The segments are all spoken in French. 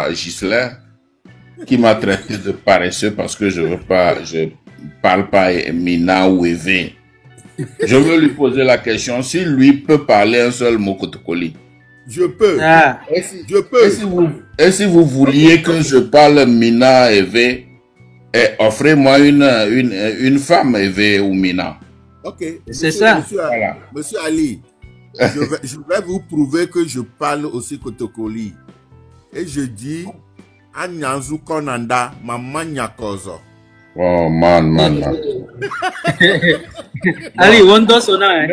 Ghislain qui m'a traité de paresseux parce que je parle pas Mina ou Eve. Je veux lui poser la question si lui peut parler un seul mot Kotokoli. Je peux. Je peux. Et si vous vouliez que je parle Mina Eve, offrez-moi une femme Eve ou Mina. Ok. C'est ça. Monsieur Ali, je vais vous prouver que je parle aussi Kotokoli. Et je dis Anyanzu Konanda Mama Nyakozo. Oh man. Ali, Wondo Sona.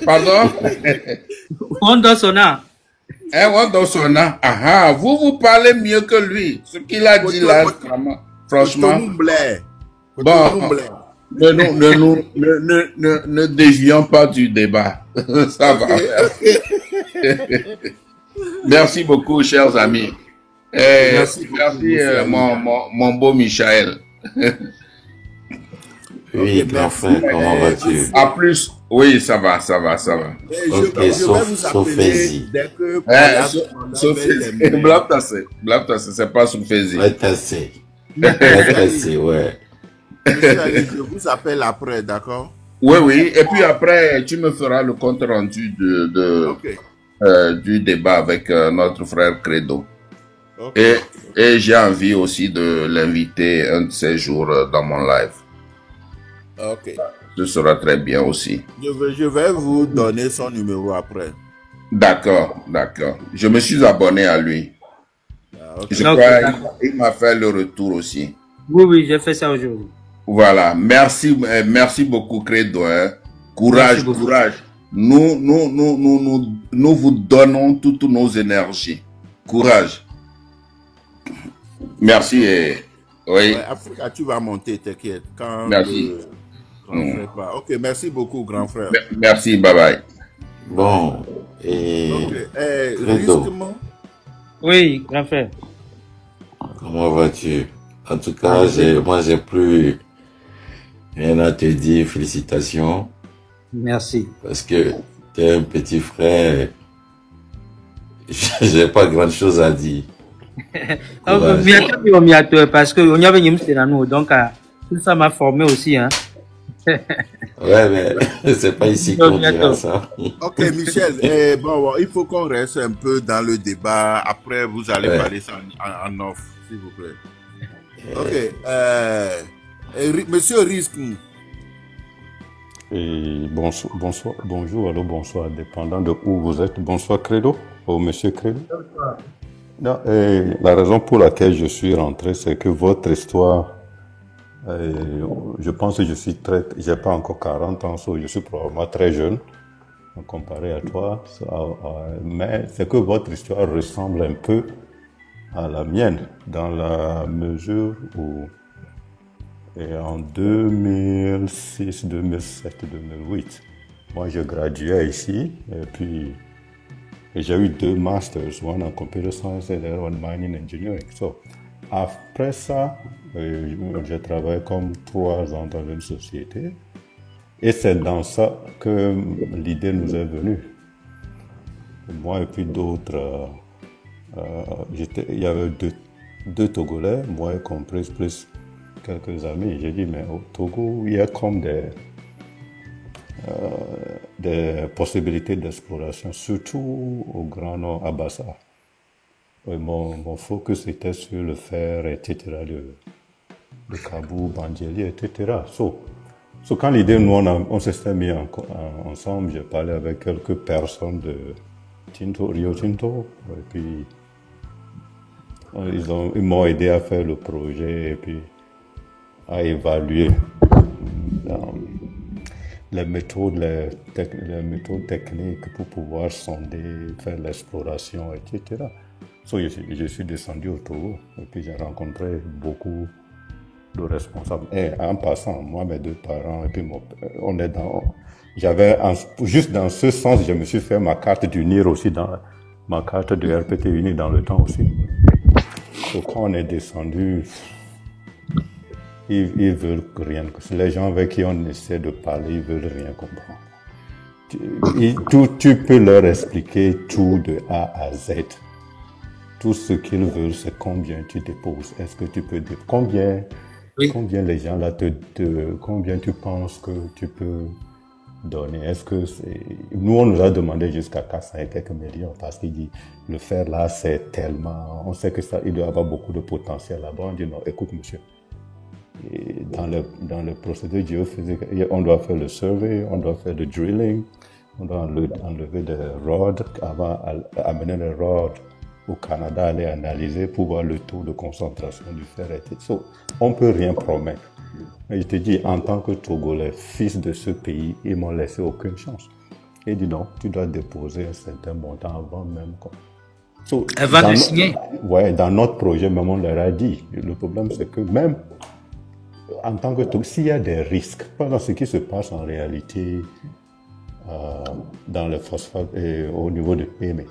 Pardon? Wondo Sona. Wondo Sona. Vous parlez mieux que lui. Ce qu'il a dit là, franchement. Bon, ne dévions pas du débat. Ça va. Merci beaucoup, chers amis. Merci mon beau Michael. Oui, grand frère, comment vas-tu? À plus. Oui, ça va. Ok, Sophie. Blabtassé, c'est pas Sophie. Blabtassé, ouais. Monsieur Ali, je vous appelle après, d'accord? Oui. Et puis après, tu me feras le compte rendu du débat avec notre frère Credo. Okay. Et j'ai envie aussi de l'inviter un de ces jours dans mon live. Ok. Ce sera très bien aussi. Je vais vous donner son numéro après. D'accord. Je me suis abonné à lui. Okay. Je crois qu'il m'a fait le retour aussi. Oui, j'ai fait ça aujourd'hui. Voilà. Merci beaucoup, Credo. Courage. Nous vous donnons toutes nos énergies. Courage. Merci. Oui. Ouais, Africa, tu vas monter, t'inquiète. Merci. Ok, merci beaucoup, grand frère. Merci, bye bye. Bon, et... Justement... Oui, grand frère. Comment vas-tu? En tout cas, moi, j'ai plus rien à te dire. Félicitations. Merci. Parce que tu es un petit frère. J'ai pas grand chose à dire. Parce que on y avait donc tout ça m'a formé aussi, hein. Ouais, mais c'est pas ici qu'on dira ça. Ok, Michel, il faut qu'on reste un peu dans le débat. Après, vous allez parler ça en off, s'il vous plaît. Ok, Monsieur Risque. Bonjour, dépendant de où vous êtes. Bonsoir, Credo, Monsieur Credo. Non, la raison pour laquelle je suis rentré, c'est que votre histoire, je pense que j'ai pas encore 40 ans, je suis probablement très jeune, comparé à toi, mais c'est que votre histoire ressemble un peu à la mienne, dans la mesure où, en 2006, 2007, 2008, moi je graduais ici, et puis j'ai eu 2 masters, one en computer science et l'autre en mining engineering. So, après ça, j'ai travaillé comme 3 ans dans une société. Et c'est dans ça que l'idée nous est venue. Moi et puis d'autres, il y avait deux Togolais, moi y compris plus quelques amis. J'ai dit, mais au Togo, il y a comme des possibilités d'exploration, surtout au Grand Nord, à Bassa. Mon focus était sur le fer, etc., de Kabou, Bandjeli, etc. So quand l'idée, nous, on s'était mis ensemble, j'ai parlé avec quelques personnes de Rio Tinto, et puis ils m'ont aidé à faire le projet, et puis à évaluer les méthodes techniques pour pouvoir sonder, faire l'exploration, etc. So, je suis descendu au Togo et puis j'ai rencontré beaucoup de responsables. Et en passant, moi, mes 2 parents, et puis on est juste dans ce sens, je me suis fait ma carte d'unir aussi, ma carte de RPT unie dans le temps aussi. Donc, quand on est descendu, ils veulent rien. Les gens avec qui on essaie de parler, ils veulent rien comprendre. Tu peux leur expliquer tout de A à Z. tout ce qu'ils veulent, c'est combien tu déposes. Est-ce que tu peux combien les gens là combien tu penses que tu peux donner? Est-ce que nous, on nous a demandé jusqu'à 400 et quelques millions parce qu'il dit, le faire là, c'est tellement, on sait que ça, il doit y avoir beaucoup de potentiel là-bas. On dit non, écoute, monsieur, et dans le procédé géophysique, on doit faire le survey, on doit faire le drilling, on doit enlever des rods avant amener les rods au Canada, aller analyser pour voir le taux de concentration du fer. On ne peut rien promettre. Mais je te dis, en tant que Togolais, fils de ce pays, ils m'ont laissé aucune chance. Il dit non, tu dois déposer un certain montant avant même. Avant de signer? Ouais, dans notre projet, même on leur a dit. Le problème, c'est que même en tant que Togolais, s'il y a des risques, pendant ce qui se passe en réalité dans le phosphate et au niveau de PME,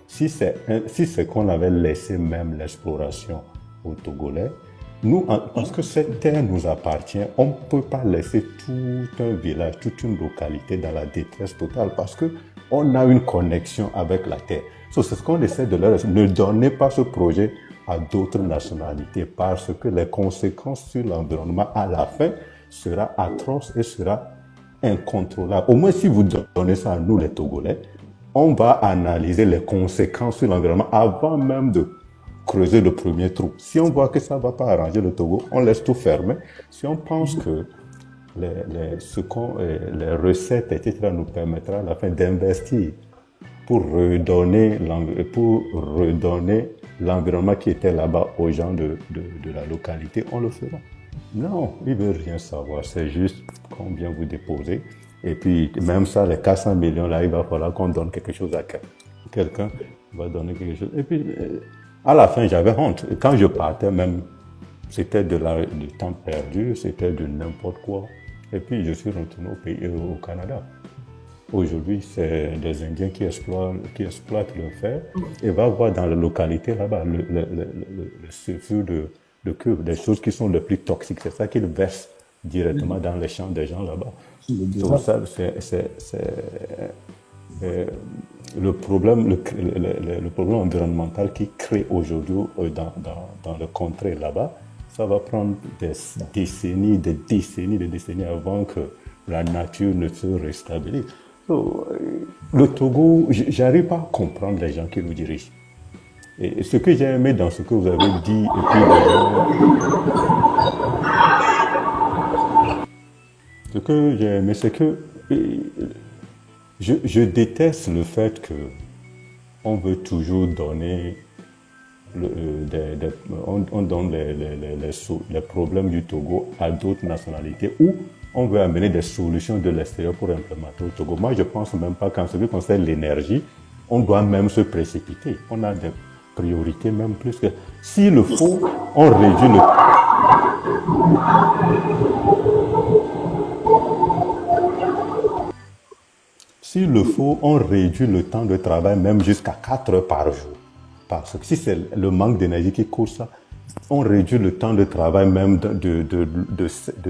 si c'est qu'on avait laissé même l'exploration aux Togolais, nous, parce que cette terre nous appartient, on ne peut pas laisser tout un village, toute une localité dans la détresse totale parce que on a une connexion avec la terre. C'est ce qu'on essaie de leur dire. Ne donnez pas ce projet à d'autres nationalités parce que les conséquences sur l'environnement à la fin sera atroce et sera incontrôlable. Au moins, si vous donnez ça à nous, les Togolais, on va analyser les conséquences sur l'environnement avant même de creuser le premier trou. Si on voit que ça ne va pas arranger le Togo, on laisse tout fermer. Si on pense que les recettes, etc., nous permettra à la fin d'investir pour redonner l'environnement qui était là-bas aux gens de la localité, on le fera. Non, ils ne veulent rien savoir. C'est juste combien vous déposez. Et puis, même ça, les 400 millions, là, il va falloir qu'on donne quelque chose à quelqu'un. Va donner quelque chose. Et puis, à la fin, j'avais honte. Et quand je partais, même, c'était du temps perdu, c'était de n'importe quoi. Et puis, je suis retourné au Canada. Aujourd'hui, c'est des Indiens qui exploitent le fer. Et va voir dans la localité là-bas le sulfure de cuivre, des choses qui sont les plus toxiques. C'est ça qu'ils versent directement dans les champs des gens là-bas. Donc ça, le problème environnemental qui crée aujourd'hui dans le contrée là-bas, ça va prendre des décennies avant que la nature ne se réstabilise. Le Togo, j'arrive pas à comprendre les gens qui nous dirigent. Et ce que j'ai aimé dans ce que vous avez dit, et puis ce que j'ai aimé, c'est que je déteste le fait que on veut toujours donner on donne les problèmes du Togo à d'autres nationalités ou on veut amener des solutions de l'extérieur pour implémenter au Togo. Moi, je pense même pas qu'en ce qui concerne l'énergie, on doit même se précipiter. On a des priorités même plus que... S'il le faut, on réduit le... S'il le faut, on réduit le temps de travail même jusqu'à 4 heures par jour. Parce que si c'est le manque d'énergie qui cause ça, on réduit le temps de travail même de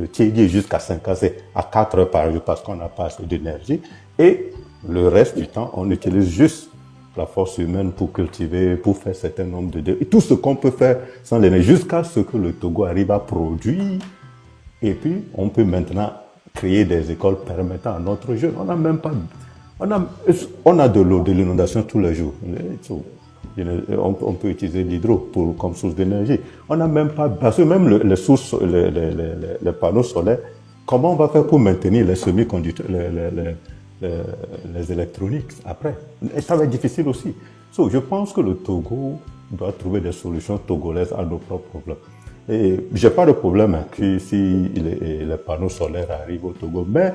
Tchédier jusqu'à 5 heures, c'est à 4 heures par jour parce qu'on n'a pas assez d'énergie. Et le reste du temps, on utilise juste la force humaine pour cultiver, pour faire un certain nombre de... Et tout ce qu'on peut faire sans l'énergie, jusqu'à ce que le Togo arrive à produire. Et puis, on peut maintenant créer des écoles permettant à notre jeune. On n'a même pas... On a de l'eau, de l'inondation tous les jours. On peut utiliser l'hydro comme source d'énergie. On n'a même pas... Parce que même les panneaux solaires, comment on va faire pour maintenir les semi-conducteurs, les électroniques après? Et ça va être difficile aussi. Je pense que le Togo doit trouver des solutions togolaises à nos propres problèmes. Et j'ai pas de problème si les panneaux solaires arrivent au Togo, mais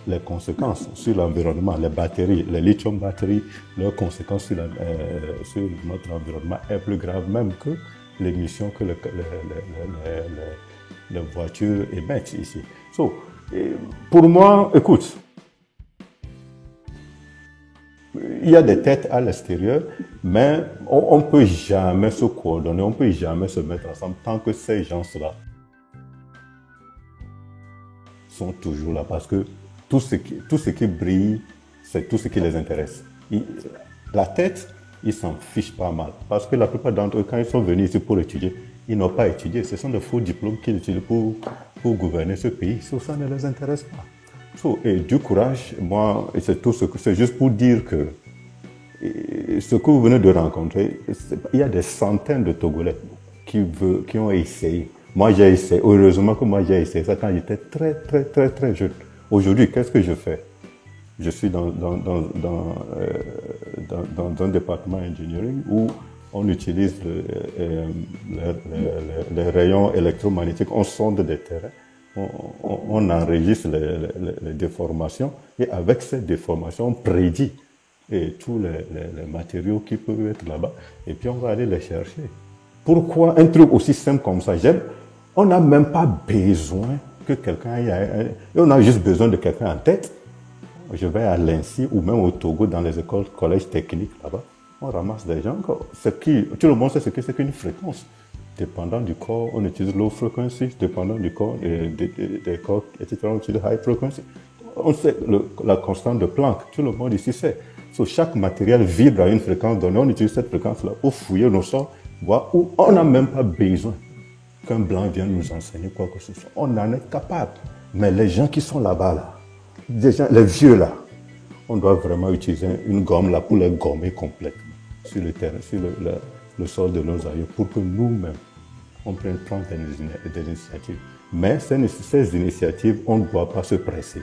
les conséquences sur l'environnement, les batteries, les lithium batteries, leurs conséquences sur notre environnement est plus grave même que l'émission que les voitures émettent ici. Pour moi, écoute, il y a des têtes à l'extérieur, mais on ne peut jamais se coordonner, on ne peut jamais se mettre ensemble tant que ces gens-là sont toujours là. Parce que tout ce qui brille, c'est tout ce qui les intéresse. La tête, ils s'en fichent pas mal. Parce que la plupart d'entre eux, quand ils sont venus ici pour étudier, ils n'ont pas étudié. Ce sont de faux diplômes qu'ils utilisent pour gouverner ce pays. Ça ne les intéresse pas. Et du courage, moi, c'est juste pour dire que ce que vous venez de rencontrer, il y a des centaines de Togolais qui ont essayé. Moi, j'ai essayé. Heureusement que moi, j'ai essayé ça quand j'étais très, très, très, très jeune. Aujourd'hui, qu'est-ce que je fais? Je suis dans un département engineering où on utilise les rayons électromagnétiques, on sonde des terrains, on enregistre les déformations et avec ces déformations, on prédit tous les matériaux qui peuvent être là-bas et puis on va aller les chercher. Pourquoi un truc aussi simple comme ça? On n'a même pas besoin que quelqu'un ait... On a juste besoin de quelqu'un en tête. Je vais à l'INSI ou même au Togo dans les écoles, collèges techniques là-bas. On ramasse des gens. Tout le monde sait ce que c'est qu'une fréquence. Dépendant du corps, on utilise low frequency. Dépendant du corps, des corps, etc., on utilise high frequency. On sait la constante de Planck. Tout le monde ici sait. Chaque matériel vibre à une fréquence donnée. On utilise cette fréquence-là pour fouiller nos sols, voir où on n'a même pas besoin qu'un blanc vienne nous enseigner quoi que ce soit. On en est capable. Mais les gens qui sont là-bas, là, les vieux là, on doit vraiment utiliser une gomme là pour les gommer complètement sur le terrain, sur le sol de nos aïeux, pour que nous-mêmes, on prenne des initiatives. Mais ces initiatives, on ne doit pas se presser.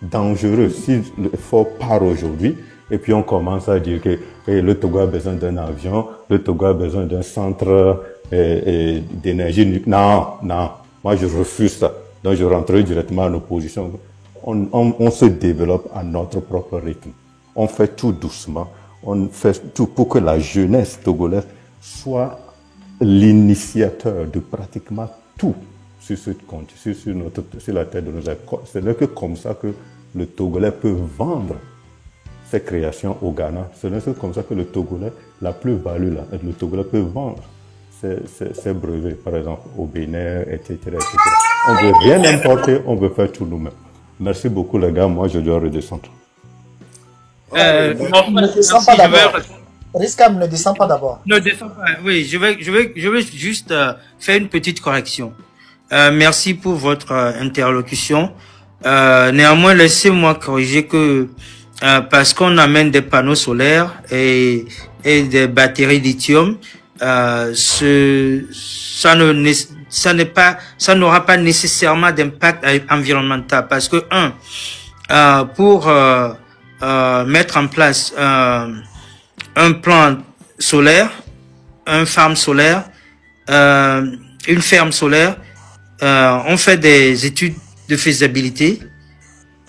Dangereux si l'effort part aujourd'hui, et puis on commence à dire que le Togo a besoin d'un avion, le Togo a besoin d'un centre d'énergie nucléaire. Non, moi je refuse ça. Donc je rentrerai directement en opposition. On se développe à notre propre rythme. On fait tout doucement. On fait tout pour que la jeunesse togolaise soit l'initiateur de pratiquement tout sur ce compte, sur la terre de nos écoles. C'est que comme ça que le Togolais peut vendre ses créations au Ghana. C'est que comme ça que le Togolais, la plus-value là, le Togolais peut vendre ses brevets, par exemple, au Bénin, etc., etc. On ne veut rien importer, on veut faire tout nous-mêmes. Merci beaucoup les gars, moi je dois redescendre. Ne descends pas d'abord. Riskam, ne descend pas d'abord. Ne descends pas. Oui, je vais juste faire une petite correction. Merci pour votre interlocution. Néanmoins, laissez-moi corriger que parce qu'on amène des panneaux solaires et des batteries lithium, ça n'aura pas nécessairement d'impact environnemental parce que pour mettre en place un plan solaire, une ferme solaire, on fait des études de faisabilité,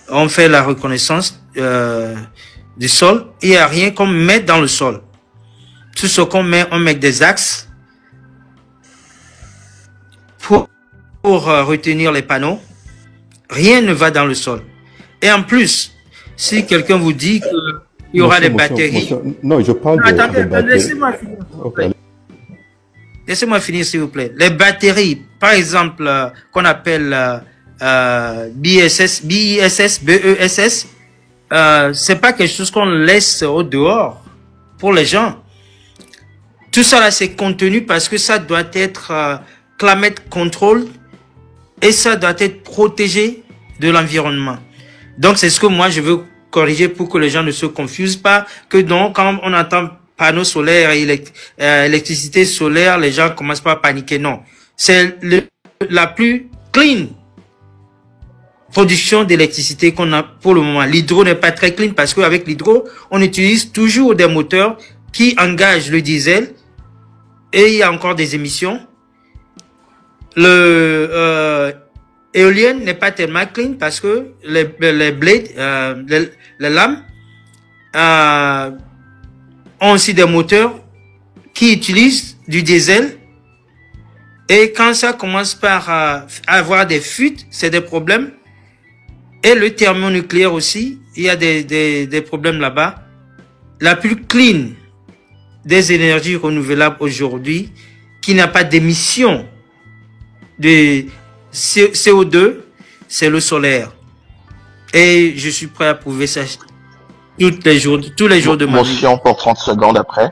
on fait la reconnaissance du sol. Il n'y a rien qu'on met dans le sol. Tout ce qu'on met, on met des axes pour retenir les panneaux. Rien ne va dans le sol. Et en plus, si quelqu'un vous dit qu'il y aura des batteries... Non, je parle de batteries. Laissez-moi finir, s'il vous plaît. Laissez-moi finir, s'il vous plaît. Les batteries, par exemple, qu'on appelle BESS, c'est pas quelque chose qu'on laisse au dehors pour les gens. Tout ça là, c'est contenu parce que ça doit être climate control et ça doit être protégé de l'environnement. Donc, c'est ce que moi, je veux corriger pour que les gens ne se confusent pas, que donc, quand on entend panneaux solaires et électricité solaire, les gens commencent pas à paniquer. Non. C'est la plus clean production d'électricité qu'on a pour le moment. L'hydro n'est pas très clean parce qu'avec l'hydro, on utilise toujours des moteurs qui engagent le diesel et il y a encore des émissions. L'éolienne n'est pas tellement clean parce que les blades, les lames ont aussi des moteurs qui utilisent du diesel. Et quand ça commence par avoir des fuites, c'est des problèmes. Et le thermonucléaire aussi, il y a des problèmes là-bas. La plus clean des énergies renouvelables aujourd'hui, qui n'a pas d'émission de CO2, c'est le solaire. Et je suis prêt à prouver ça tous les jours de ma vie. Motion pour 30 secondes après.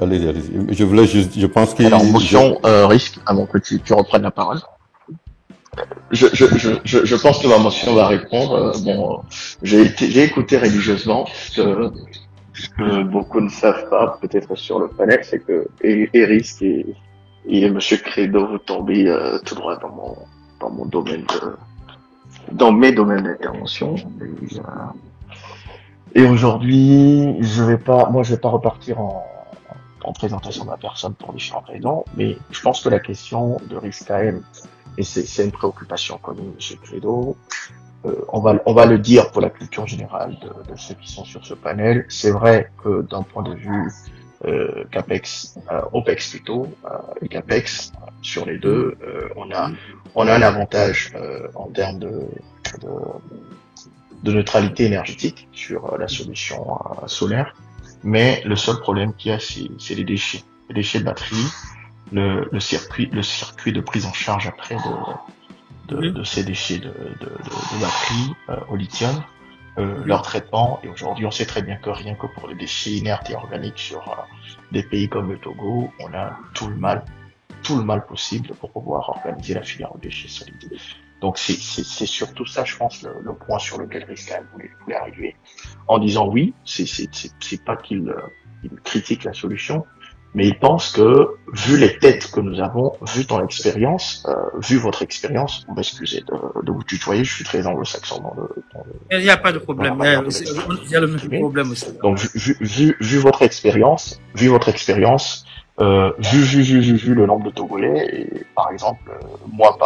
Allez-y. Je voulais juste, je pense qu'il... Alors, motion risque, avant que tu reprennes la parole. Je pense que ma motion va répondre. J'ai écouté religieusement ce que beaucoup ne savent pas, peut-être sur le panel, c'est que Risque et Monsieur Credo, vous tombez tout droit dans mon domaine dans mes domaines d'intervention. Et aujourd'hui, je vais pas repartir en présentation de la personne pour différentes raisons, mais je pense que la question de risque AM, et c'est une préoccupation commune, Monsieur Credo, on va le dire pour la culture générale de ceux qui sont sur ce panel. C'est vrai que d'un point de vue CAPEX, OPEX plutôt, et CAPEX, sur les deux, on a un avantage en termes de neutralité énergétique sur la solution solaire, mais le seul problème qu'il y a, c'est les déchets de batterie, le circuit de prise en charge après de ces déchets de batterie au lithium, leur traitement. Et aujourd'hui, on sait très bien que rien que pour les déchets inertes et organiques sur des pays comme le Togo, on a tout le mal possible pour pouvoir organiser la filière aux déchets solides. Donc c'est surtout ça, je pense, le point sur lequel Risca voulait arriver, en disant oui, c'est pas qu'il critique la solution, mais il pense que, vu les têtes que nous avons, vu ton expérience, vu votre expérience, on va excuser de vous tutoyer, je suis très anglo-saxon dans le... Il n'y a pas de problème, il y a le même problème aussi. Donc, vu votre expérience, vu le nombre de Togolais, et par exemple, moi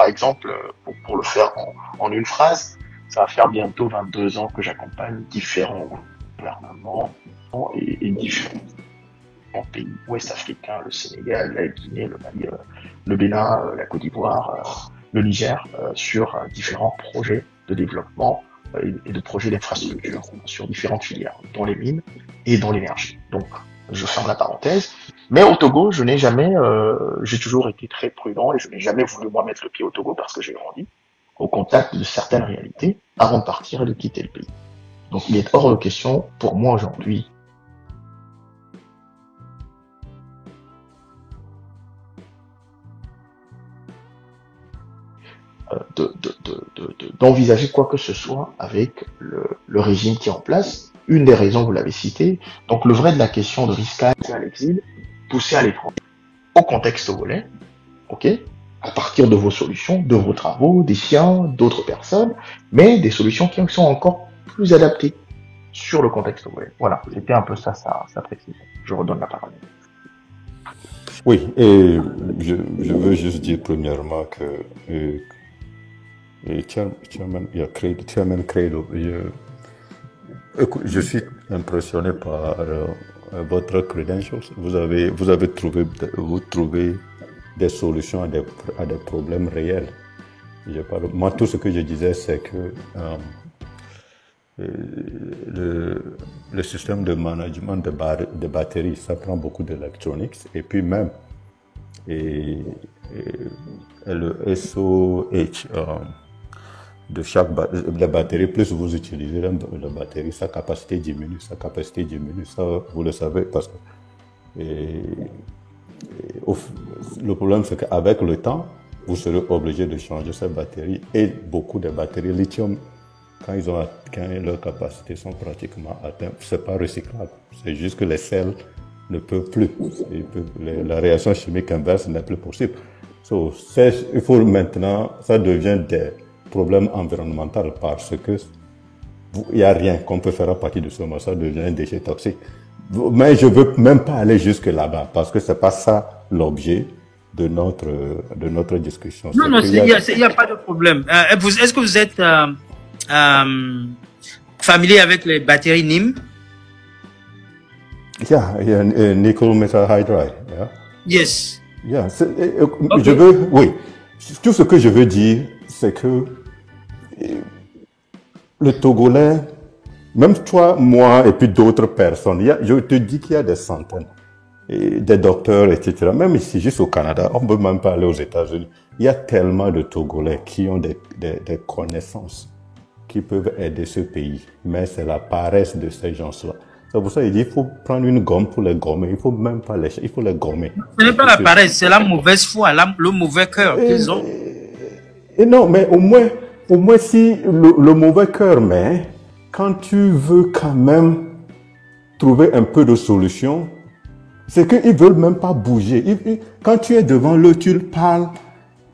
pour le faire en une phrase, ça va faire bientôt 22 ans que j'accompagne différents gouvernements et différents pays ouest-africains, le Sénégal, la Guinée, le Mali, le Bénin, la Côte d'Ivoire, le Niger, sur différents projets de développement et de projets d'infrastructure sur différentes filières, dans les mines et dans l'énergie. Donc, je ferme la parenthèse. Mais au Togo, j'ai toujours été très prudent et je n'ai jamais voulu moi mettre le pied au Togo parce que j'ai grandi au contact de certaines réalités avant de partir et de quitter le pays. Donc, il est hors de question pour moi aujourd'hui d'envisager quoi que ce soit avec le régime qui est en place. Une des raisons, vous l'avez cité, donc le vrai de la question de Risca, c'est à l'exil, poussé à l'étranger, au contexte togolais, ok, à partir de vos solutions, de vos travaux, des siens, d'autres personnes, mais des solutions qui sont encore plus adaptées sur le contexte togolais. Voilà, c'était un peu ça précise. Je redonne la parole. Oui, et je veux juste dire premièrement que Chairman Credo, je suis impressionné par votre credentials. Vous trouvez des solutions à des problèmes réels. Moi, tout ce que je disais, c'est que le système de management de batteries, ça prend beaucoup d'électronique, et puis même le SOH de chaque batterie, plus vous utilisez la batterie, sa capacité diminue, ça vous le savez, parce que le problème c'est qu'avec le temps, vous serez obligé de changer cette batterie, et beaucoup de batteries lithium, quand leurs capacités sont pratiquement atteintes, c'est pas recyclable, c'est juste que les sels ne peuvent plus, la réaction chimique inverse n'est plus possible. Il faut maintenant, ça devient des problèmes environnementaux parce que il n'y a rien qu'on peut faire à partir de ce moment, ça devient un déchet toxique. Mais je veux même pas aller jusque là-bas parce que c'est pas ça l'objet de notre discussion. Non, il y a pas de problème. Est-ce que vous êtes familier avec les batteries NIM? Yeah, nickel metal hydride. Yeah. Yes. Yeah, okay. Oui. Tout ce que je veux dire, c'est que le Togolais, même toi, moi et puis d'autres personnes, je te dis qu'il y a des centaines, des docteurs, etc. Même ici, juste au Canada, on ne peut même pas aller aux États-Unis. Il y a tellement de Togolais qui ont des connaissances qui peuvent aider ce pays. Mais c'est la paresse de ces gens-là. C'est pour ça qu'il dit il faut prendre une gomme pour les gommer. Il faut même pas les, il faut les gommer. Ce n'est pas la paresse, c'est la mauvaise foi, le mauvais cœur qu'ils ont. Et non, mais au moins si le mauvais cœur, mais quand tu veux quand même trouver un peu de solution, c'est qu'ils veulent même pas bouger. Quand tu es devant eux, tu parles,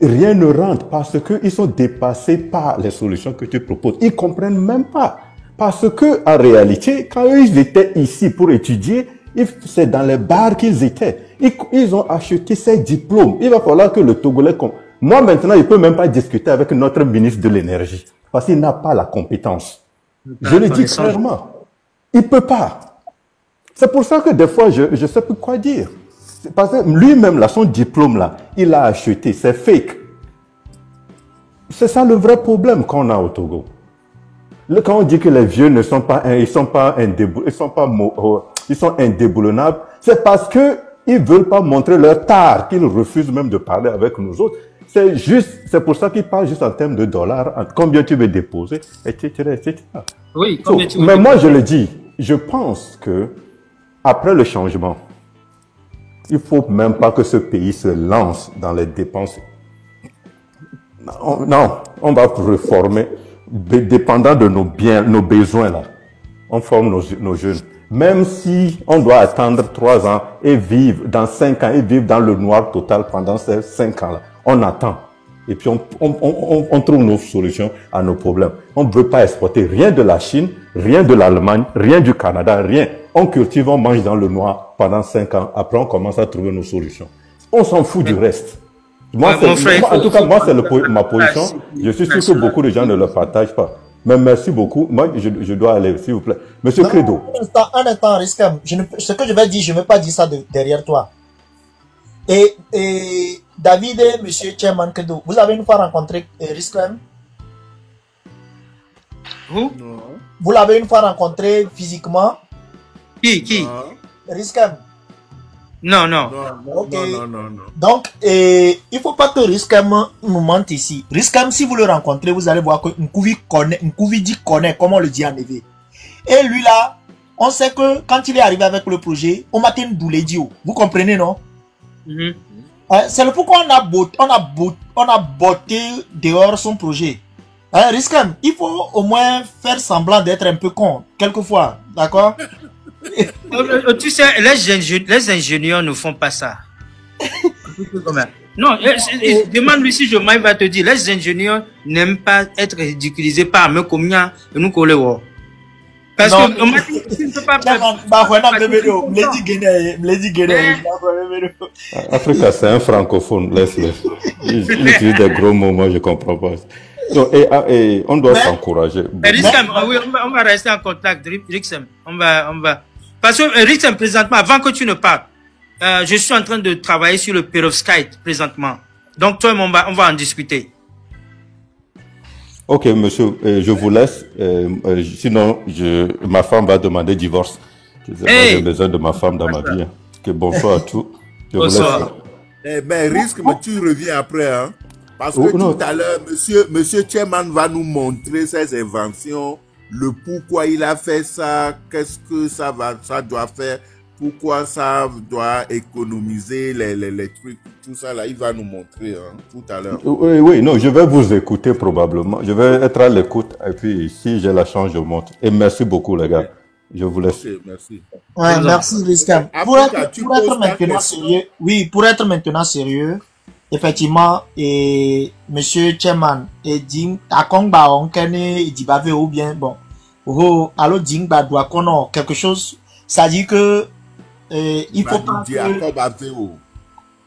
rien ne rentre parce qu'ils sont dépassés par les solutions que tu proposes. Ils comprennent même pas. Parce que, en réalité, quand ils étaient ici pour étudier, c'est dans les bars qu'ils étaient. Ils ont acheté ces diplômes. Il va falloir que le Togolais... Moi, maintenant, il ne peut même pas discuter avec notre ministre de l'énergie. Parce qu'il n'a pas la compétence. Je le dis clairement. Il ne peut pas. C'est pour ça que des fois, je ne sais plus quoi dire. Parce que lui-même, là, son diplôme, là, il l'a acheté. C'est fake. C'est ça le vrai problème qu'on a au Togo. Quand on dit que les vieux ne sont pas, ils sont indéboulonnables, c'est parce que ils veulent pas montrer leur tard, qu'ils refusent même de parler avec nous autres. C'est pour ça qu'ils parlent juste en termes de dollars, combien tu veux déposer, etc., etc. Oui, combien tu veux mais moi, je le dis, je pense que, après le changement, il faut même pas que ce pays se lance dans les dépenses. Non, on va réformer. Dépendant de nos biens, nos besoins là, on forme nos jeunes. Même si on doit attendre 3 ans et vivre dans 5 ans et vivre dans le noir total pendant ces 5 ans là, on attend. Et puis on trouve nos solutions à nos problèmes. On ne veut pas exporter rien de la Chine, rien de l'Allemagne, rien du Canada, rien. On cultive, on mange dans le noir pendant 5 ans. Après, on commence à trouver nos solutions. On s'en fout du reste. Moi, en tout cas, moi, c'est ma position. Je suis sûr que beaucoup de gens ne le partagent pas. Mais merci beaucoup. Moi, je dois aller, s'il vous plaît. Monsieur Credo. Un instant, Riscam. Ce que je vais dire, je ne vais pas dire ça derrière toi. Et David et Monsieur Chairman Credo, vous avez une fois rencontré Riscam? Vous l'avez une fois rencontré physiquement? Qui? Riscam. Non. Okay. Non. Donc, il ne faut pas que Riscam nous mente ici. Riscam, si vous le rencontrez, vous allez voir que Nkouvi connaît, comment on le dit en éveil. Et lui là, on sait que quand il est arrivé avec le projet, on m'a une doulédio. Vous comprenez, non? C'est le pourquoi on a botté dehors son projet. Riscam, il faut au moins faire semblant d'être un peu con, quelquefois, d'accord? Tu sais, les ingénieurs ne font pas ça. Non, demande-lui si je m'aille, va te dire, les ingénieurs n'aiment pas être ridiculisés par me comme et nous coller. Parce que on m'a dit que tu ne peux pas Africa, c'est un francophone, laisse-le. Il utilise des gros mots, moi je comprends pas. Donc, et on doit s'encourager. Rixem, oui, on va rester en contact, Rixem. On va. Parce que Rixem, présentement, avant que tu ne partes, je suis en train de travailler sur le perovskite présentement. Donc toi, on va en discuter. Ok, monsieur, je vous laisse. Sinon, ma femme va demander divorce. J'ai besoin de ma femme dans ma vie. Hein. Bonsoir à tous. Bonsoir. Mais risque, mais tu reviens après, hein? Parce que tout à l'heure, monsieur Chairman va nous montrer ses inventions, le pourquoi il a fait ça, qu'est-ce que ça doit faire, pourquoi ça doit économiser les trucs, tout ça là, il va nous montrer hein, tout à l'heure. Oui, non, je vais vous écouter probablement. Je vais être à l'écoute et puis si j'ai la chance, je monte. Et merci beaucoup les gars. Je vous laisse. Okay, merci. Ouais, merci Riscam. Pour être maintenant sérieux, oui, pour être maintenant sérieux, effectivement, et monsieur Chairman, et Ding, Akongba, on connaît, dit bavé ou bien, bon, alors Ding, bah, doit qu'on quelque chose, ça dit que, il faut pas que,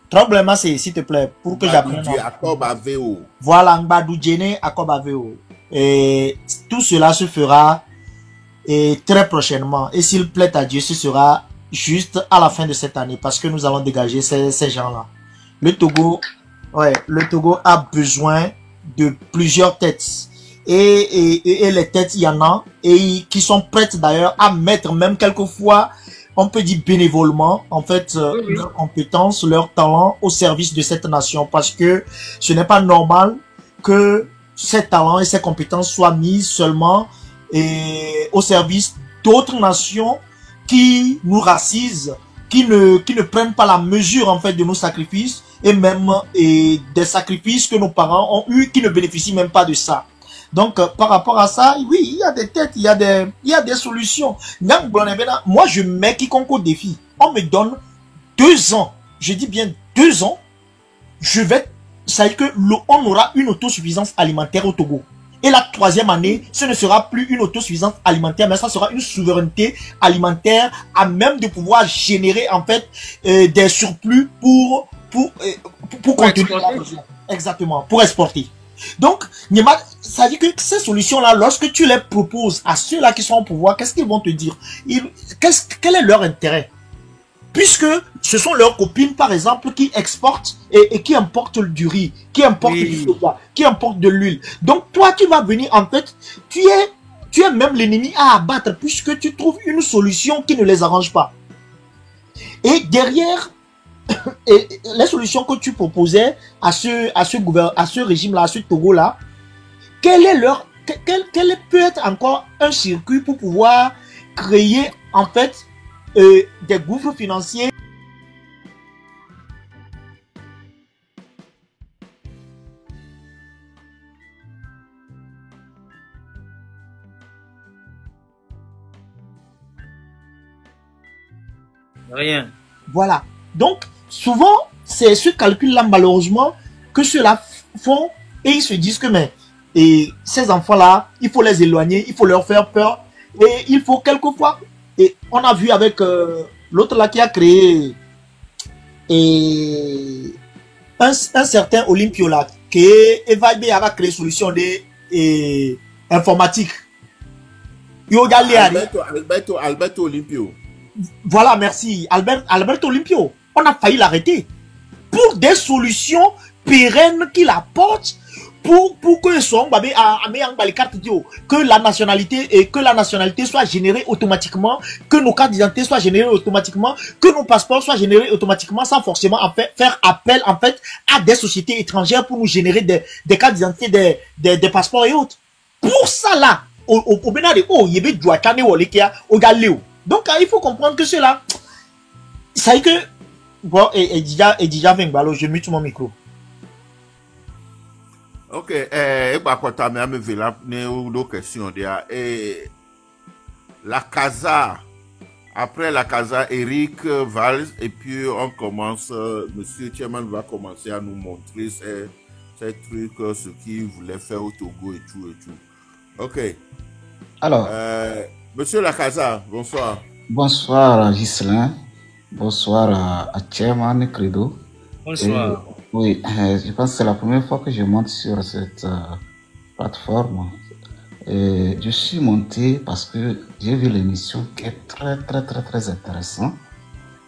problème, c'est, s'il te plaît, pour que j'apprenne. Voilà, Ngbadou Djene, Akobaveo. Et tout cela se fera, et très prochainement. Et s'il plaît à Dieu, ce sera juste à la fin de cette année, parce que nous allons dégager ces gens-là. Le Togo a besoin de plusieurs têtes. Et les têtes, il y en a, et qui sont prêtes d'ailleurs à mettre même quelquefois, on peut dire bénévolement, en fait, leurs compétences, leurs talents au service de cette nation. Parce que ce n'est pas normal que ces talents et ces compétences soient mis seulement au service d'autres nations qui nous racisent, qui ne prennent pas la mesure en fait de nos sacrifices et même des sacrifices que nos parents ont eu qui ne bénéficient même pas de ça. Donc par rapport à ça, oui, il y a des têtes, il y a des solutions. Moi je mets quiconque au défi. On me donne 2 ans, je dis bien 2 ans, ça veut dire que on aura une autosuffisance alimentaire au Togo. Et la 3e année, ce ne sera plus une autosuffisance alimentaire, mais ça sera une souveraineté alimentaire à même de pouvoir générer en fait des surplus pour contenir la région. Exactement, pour exporter. Donc, ça veut dire que ces solutions-là, lorsque tu les proposes à ceux-là qui sont au pouvoir, qu'est-ce qu'ils vont te dire? Quel est leur intérêt? Puisque ce sont leurs copines, par exemple, qui exportent et qui importent du riz, qui importent du soja, qui importent de l'huile. Donc, toi, tu vas venir, en fait, tu es même l'ennemi à abattre puisque tu trouves une solution qui ne les arrange pas. Et derrière, les solutions que tu proposais à ce régime-là, à ce Togo-là, quel peut être encore un circuit pour pouvoir créer, en fait, des gouffres financiers. Rien. Voilà. Donc, souvent, c'est ce calcul-là, malheureusement, que ceux-là font et ils se disent que, et ces enfants-là, il faut les éloigner, il faut leur faire peur et il faut quelquefois. Et on a vu avec l'autre là qui a créé un certain Olympio là, qui a créé solution de informatique. Alberto Olympio. Voilà, merci. Alberto Olympio. On a failli l'arrêter. Pour des solutions pérennes qu'il apporte pour que la nationalité soit générée automatiquement, que nos cartes d'identité soient générées automatiquement, que nos passeports soient générés automatiquement sans forcément faire appel en fait à des sociétés étrangères pour nous générer des cartes d'identité, des passeports et autres. Pour ça là, donc il faut comprendre que cela, ça y est que bon et déjà je mute mon micro. Ok, la Casa, après la Casa, Eric Valls, et puis on commence, Monsieur Chairman va commencer à nous montrer ces trucs, ce qu'il voulait faire au Togo et tout. Ok. Alors, Monsieur la Casa, bonsoir. Bonsoir Ghislain, bonsoir à Chairman Credo. Bonsoir. Oui, je pense que c'est la première fois que je monte sur cette plateforme. Je suis monté parce que j'ai vu l'émission qui est très intéressante.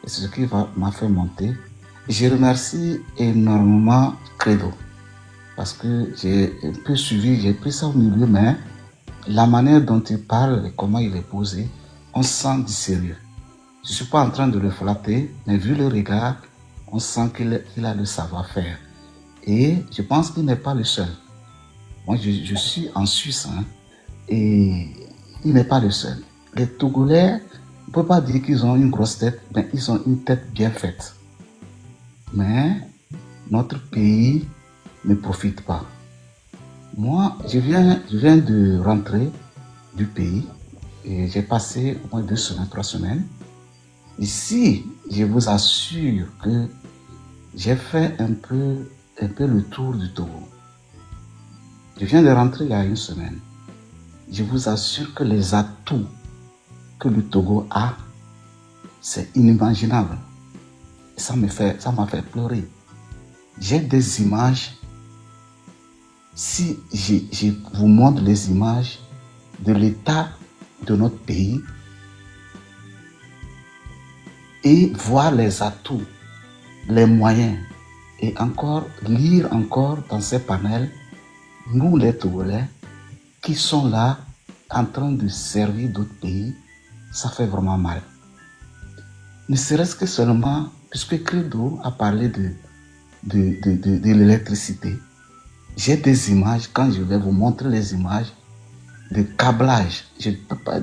Et c'est ce qui m'a fait monter. Et je remercie énormément Credo. Parce que j'ai un peu suivi, j'ai pris ça au milieu, mais la manière dont il parle et comment il est posé, on sent du sérieux. Je ne suis pas en train de le flatter, mais vu le regard, on sent qu'il a le savoir-faire. Et je pense qu'il n'est pas le seul. Moi, je suis en Suisse, hein, et il n'est pas le seul. Les Togolais, on ne peut pas dire qu'ils ont une grosse tête, mais ils ont une tête bien faite. Mais notre pays ne profite pas. Moi, je viens de rentrer du pays et j'ai passé au moins 2 semaines, 3 semaines. Ici, je vous assure que j'ai fait un peu le tour du Togo. Je viens de rentrer il y a 1 semaine. Je vous assure que les atouts que le Togo a, c'est inimaginable. Et ça m'a fait pleurer. J'ai des images. Si je vous montre les images de l'état de notre pays et voir les atouts, les moyens, et lire dans ces panels, nous les Togolais, qui sont là en train de servir d'autres pays, ça fait vraiment mal. Ne serait-ce que seulement, puisque Credo a parlé de l'électricité, j'ai des images, quand je vais vous montrer les images de câblage, je ne peux pas,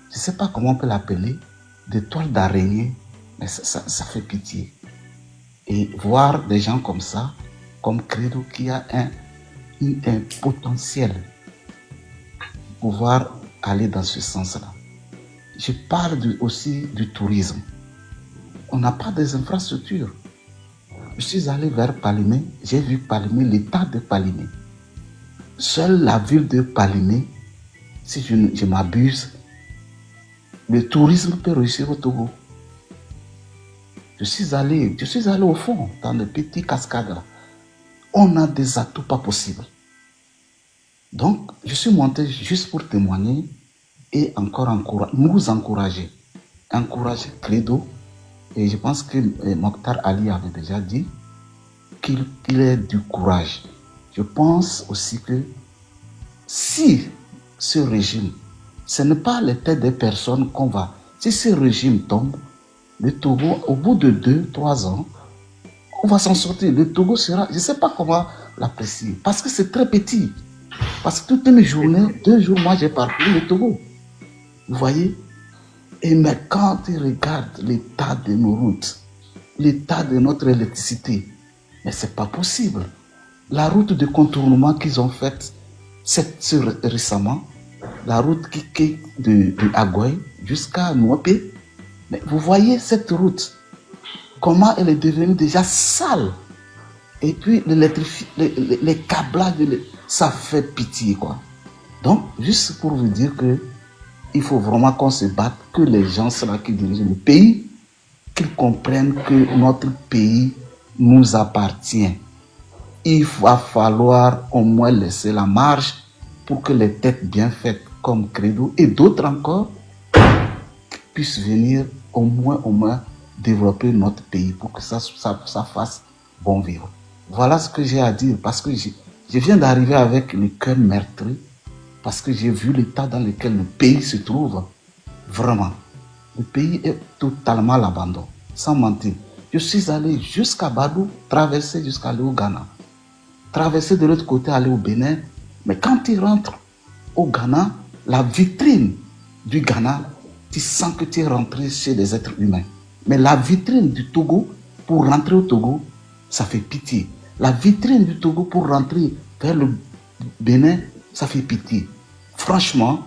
je ne sais pas comment on peut l'appeler, de toile d'araignée, mais ça fait pitié. Et voir des gens comme ça, comme Credo, qui a un potentiel pour pouvoir aller dans ce sens-là. Je parle aussi du tourisme. On n'a pas des infrastructures. Je suis allé vers Palimé, j'ai vu Palimé, l'état de Palimé. Seule la ville de Palimé, si je m'abuse, le tourisme peut réussir au Togo. Je suis allé au fond, dans les petits cascades là. On a des atouts pas possibles. Donc, je suis monté juste pour témoigner et encore nous encourager. Encourager Credo. Et je pense que Mokhtar Ali avait déjà dit qu'il ait du courage. Je pense aussi que si ce régime, ce n'est pas les têtes des personnes qu'on va... Si ce régime tombe, le Togo, au bout de 2-3 ans, on va s'en sortir. Le Togo sera... Je ne sais pas comment l'apprécier. Parce que c'est très petit. Parce que toute une journée, 2 jours, moi j'ai parcouru le Togo. Vous voyez? Et mais quand ils regardent l'état de nos routes, l'état de notre électricité, mais c'est pas possible. La route de contournement qu'ils ont faite récemment, la route qui est de Agoy jusqu'à Nouapé, mais vous voyez cette route, comment elle est devenue déjà sale. Et puis les câblages, ça fait pitié quoi. Donc, juste pour vous dire que il faut vraiment qu'on se batte, que les gens qui dirigent le pays, qu'ils comprennent que notre pays nous appartient. Il va falloir au moins laisser la marge pour que les têtes bien faites comme Credo et d'autres encore puissent venir au moins développer notre pays pour que ça fasse bon vivre. Voilà ce que j'ai à dire parce que je viens d'arriver avec le cœur meurtri. Parce que j'ai vu l'état dans lequel le pays se trouve. Vraiment. Le pays est totalement à l'abandon. Sans mentir. Je suis allé jusqu'à Badou, traverser jusqu'à aller au Ghana. Traverser de l'autre côté, aller au Bénin. Mais quand tu rentres au Ghana, la vitrine du Ghana, tu sens que tu es rentré chez les êtres humains. Mais la vitrine du Togo, pour rentrer au Togo, ça fait pitié. La vitrine du Togo pour rentrer vers le Bénin, ça fait pitié. Franchement,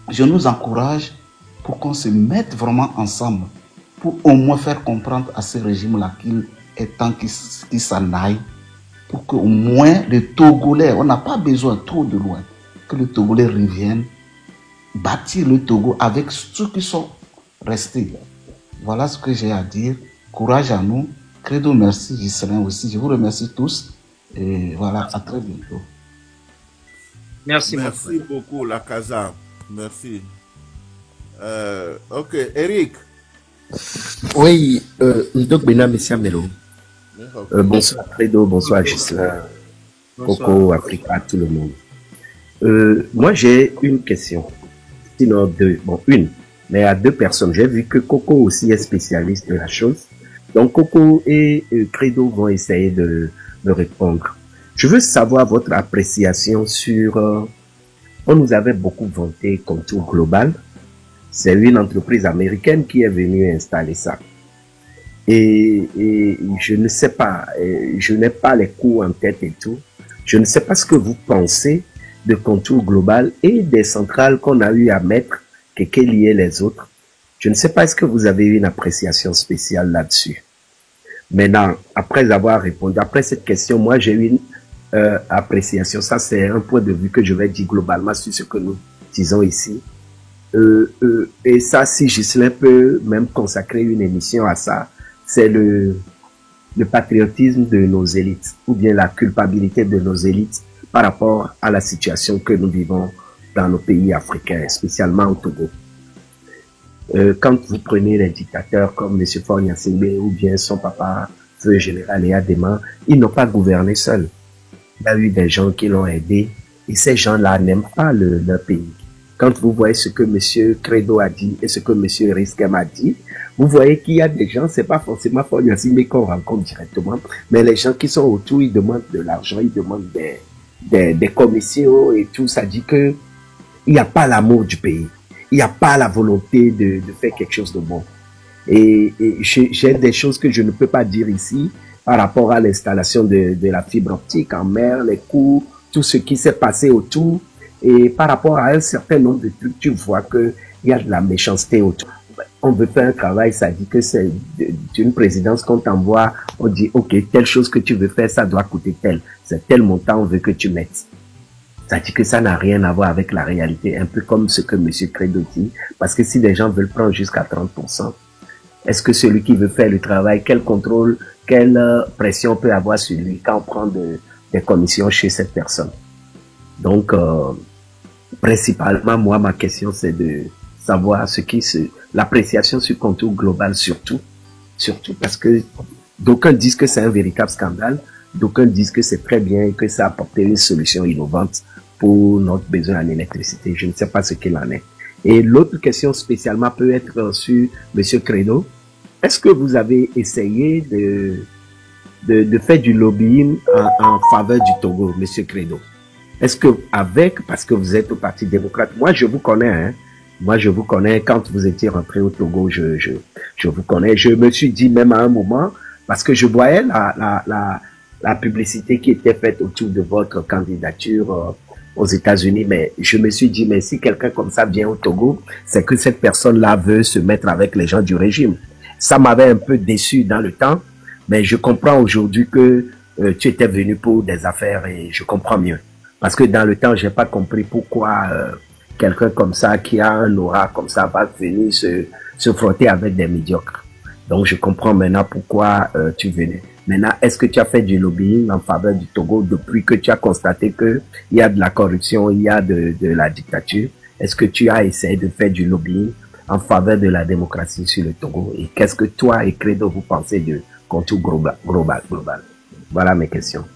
je nous encourage pour qu'on se mette vraiment ensemble pour au moins faire comprendre à ce régime-là qu'il est temps qu'il s'en aille pour qu'au moins les Togolais, on n'a pas besoin trop de loin, que les Togolais reviennent bâtir le Togo avec ceux qui sont restés. Voilà ce que j'ai à dire. Courage à nous. Credo, merci Ghislain aussi. Je vous remercie tous et voilà, à très bientôt. Merci beaucoup, la Casa. Merci. Ok, Eric. Oui, donc Monsieur Melo. Bonsoir Credo, bonsoir Ghislain, Coco, Africa, tout le monde. Moi j'ai une question, sinon deux, une, mais à 2 personnes. J'ai vu que Coco aussi est spécialiste de la chose. Donc Coco et Credo vont essayer de répondre. Je veux savoir votre appréciation sur... on nous avait beaucoup vanté Contour Global. C'est une entreprise américaine qui est venue installer ça. Et je ne sais pas, je n'ai pas les coûts en tête et tout. Je ne sais pas ce que vous pensez de Contour Global et des centrales qu'on a eu à mettre, Kekeli et les autres. Je ne sais pas, est-ce que vous avez une appréciation spéciale là-dessus. Maintenant, après avoir répondu, après cette question, moi j'ai une appréciation. Ça, c'est un point de vue que je vais dire globalement sur ce que nous disons ici. Et ça, si Ghislain peut même consacrer une émission à ça, c'est le patriotisme de nos élites, ou bien la culpabilité de nos élites par rapport à la situation que nous vivons dans nos pays africains, spécialement au Togo. Quand vous prenez les dictateurs comme M. Faure Gnassingbé ou bien son papa, Feu Général Yaya Dema, ils n'ont pas gouverné seuls. Il y a eu des gens qui l'ont aidé et ces gens-là n'aiment pas leur pays. Quand vous voyez ce que M. Credo a dit et ce que M. Riskem a dit, vous voyez qu'il y a des gens, c'est pas forcément Faure Gnassingbé qu'on rencontre directement, mais les gens qui sont autour, ils demandent de l'argent, ils demandent des commissions et tout. Ça dit que il n'y a pas l'amour du pays. il n'y a pas la volonté de faire quelque chose de bon. Et j'ai des choses que je ne peux pas dire ici par rapport à l'installation de la fibre optique en mer, les coûts, tout ce qui s'est passé autour. Et par rapport à un certain nombre de trucs, tu vois qu'il y a de la méchanceté autour. On veut faire un travail, ça dit que c'est d'une présidence qu'on t'envoie, on dit, OK, telle chose que tu veux faire, ça doit coûter tel. C'est tel montant, on veut que tu mettes. Ça dit que ça n'a rien à voir avec la réalité, un peu comme ce que M. Credo dit, parce que si les gens veulent prendre jusqu'à 30%, est-ce que celui qui veut faire le travail, quel contrôle, quelle pression peut avoir sur lui quand on prend des commissions chez cette personne? Donc, principalement, moi, ma question, c'est de savoir l'appréciation sur contour global surtout, parce que d'aucuns disent que c'est un véritable scandale, d'aucuns disent que c'est très bien et que ça a apporté une solution innovante pour notre besoin en électricité. Je ne sais pas ce qu'il en est. Et l'autre question spécialement peut être sur M. Credo. Est-ce que vous avez essayé de faire du lobbying en faveur du Togo, M. Credo? Est-ce que parce que vous êtes au Parti démocrate, moi je vous connais, hein. Moi je vous connais quand vous étiez rentré au Togo, je vous connais. Je me suis dit même à un moment, parce que je voyais la publicité qui était faite autour de votre candidature aux États-Unis, mais je me suis dit, mais si quelqu'un comme ça vient au Togo, c'est que cette personne-là veut se mettre avec les gens du régime. Ça m'avait un peu déçu dans le temps, mais je comprends aujourd'hui que tu étais venu pour des affaires et je comprends mieux. Parce que dans le temps, j'ai pas compris pourquoi quelqu'un comme ça, qui a un aura comme ça, va venir se frotter avec des médiocres. Donc, je comprends maintenant pourquoi tu venais. Maintenant, est-ce que tu as fait du lobbying en faveur du Togo depuis que tu as constaté que il y a de la corruption, il y a de la dictature? Est-ce que tu as essayé de faire du lobbying en faveur de la démocratie sur le Togo? Et qu'est-ce que toi et Credo vous pensez de contour global? Voilà mes questions.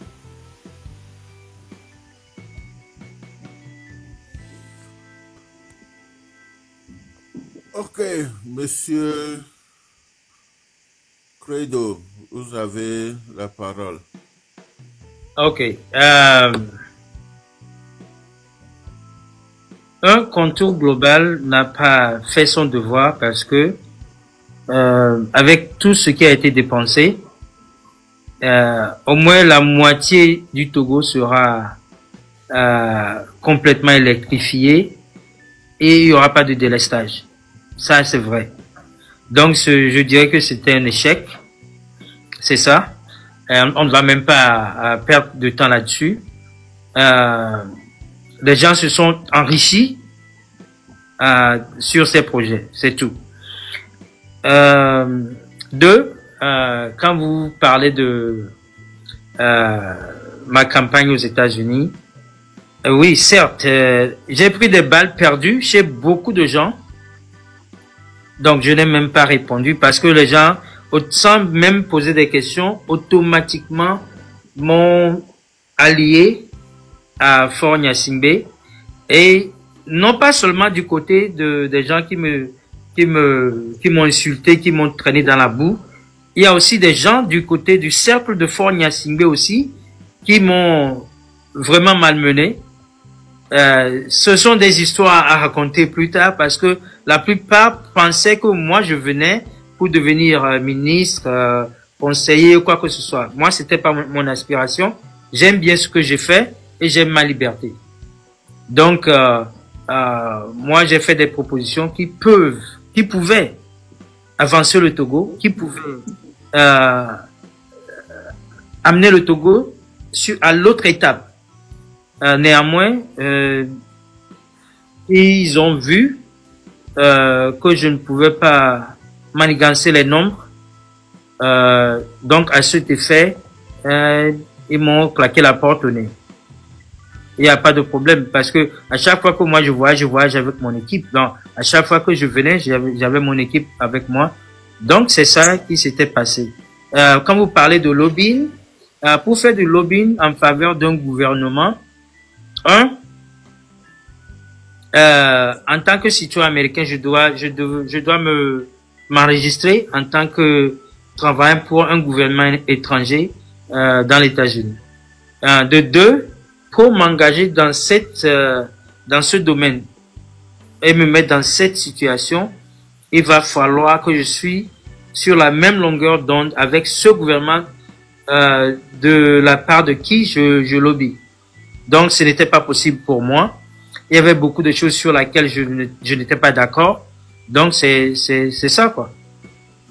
Ok, monsieur Credo, vous avez la parole. Ok. Un contour global n'a pas fait son devoir parce que avec tout ce qui a été dépensé, au moins la moitié du Togo sera complètement électrifié et il n'y aura pas de délestage. Ça, c'est vrai. Donc, je dirais que c'était un échec. C'est ça. On ne va même pas perdre de temps là-dessus. Les gens se sont enrichis sur ces projets. C'est tout. Deux, quand vous parlez de ma campagne aux États-Unis, oui, certes, j'ai pris des balles perdues chez beaucoup de gens. Donc, je n'ai même pas répondu parce que les gens, sans même poser des questions, automatiquement m'ont allié à Fort Gnassingbé. Et non pas seulement du côté des gens qui m'ont insulté, qui m'ont traîné dans la boue. Il y a aussi des gens du côté du cercle de Fort Gnassingbé aussi qui m'ont vraiment malmené. Ce sont des histoires à raconter plus tard parce que la plupart pensaient que moi je venais pour devenir ministre, conseiller ou quoi que ce soit. Moi, c'était pas mon aspiration. J'aime bien ce que j'ai fait et j'aime ma liberté. Donc, moi, j'ai fait des propositions qui pouvaient avancer le Togo, qui pouvaient amener le Togo à l'autre étape. Néanmoins, ils ont vu que je ne pouvais pas manigancer les nombres. Donc, à cet effet, ils m'ont claqué la porte au nez. Il n'y a pas de problème parce que à chaque fois que moi je voyage avec mon équipe. Donc, à chaque fois que je venais, j'avais mon équipe avec moi. Donc, c'est ça qui s'était passé. Quand vous parlez de lobbying, pour faire du lobbying en faveur d'un gouvernement, en tant que citoyen américain, je dois m'enregistrer en tant que travaillant pour un gouvernement étranger dans les États-Unis. De deux, pour m'engager dans ce domaine, et me mettre dans cette situation, il va falloir que je suis sur la même longueur d'onde avec ce gouvernement de la part de qui je lobby. Donc, ce n'était pas possible pour moi. Il y avait beaucoup de choses sur lesquelles je n'étais pas d'accord. Donc, c'est ça, quoi.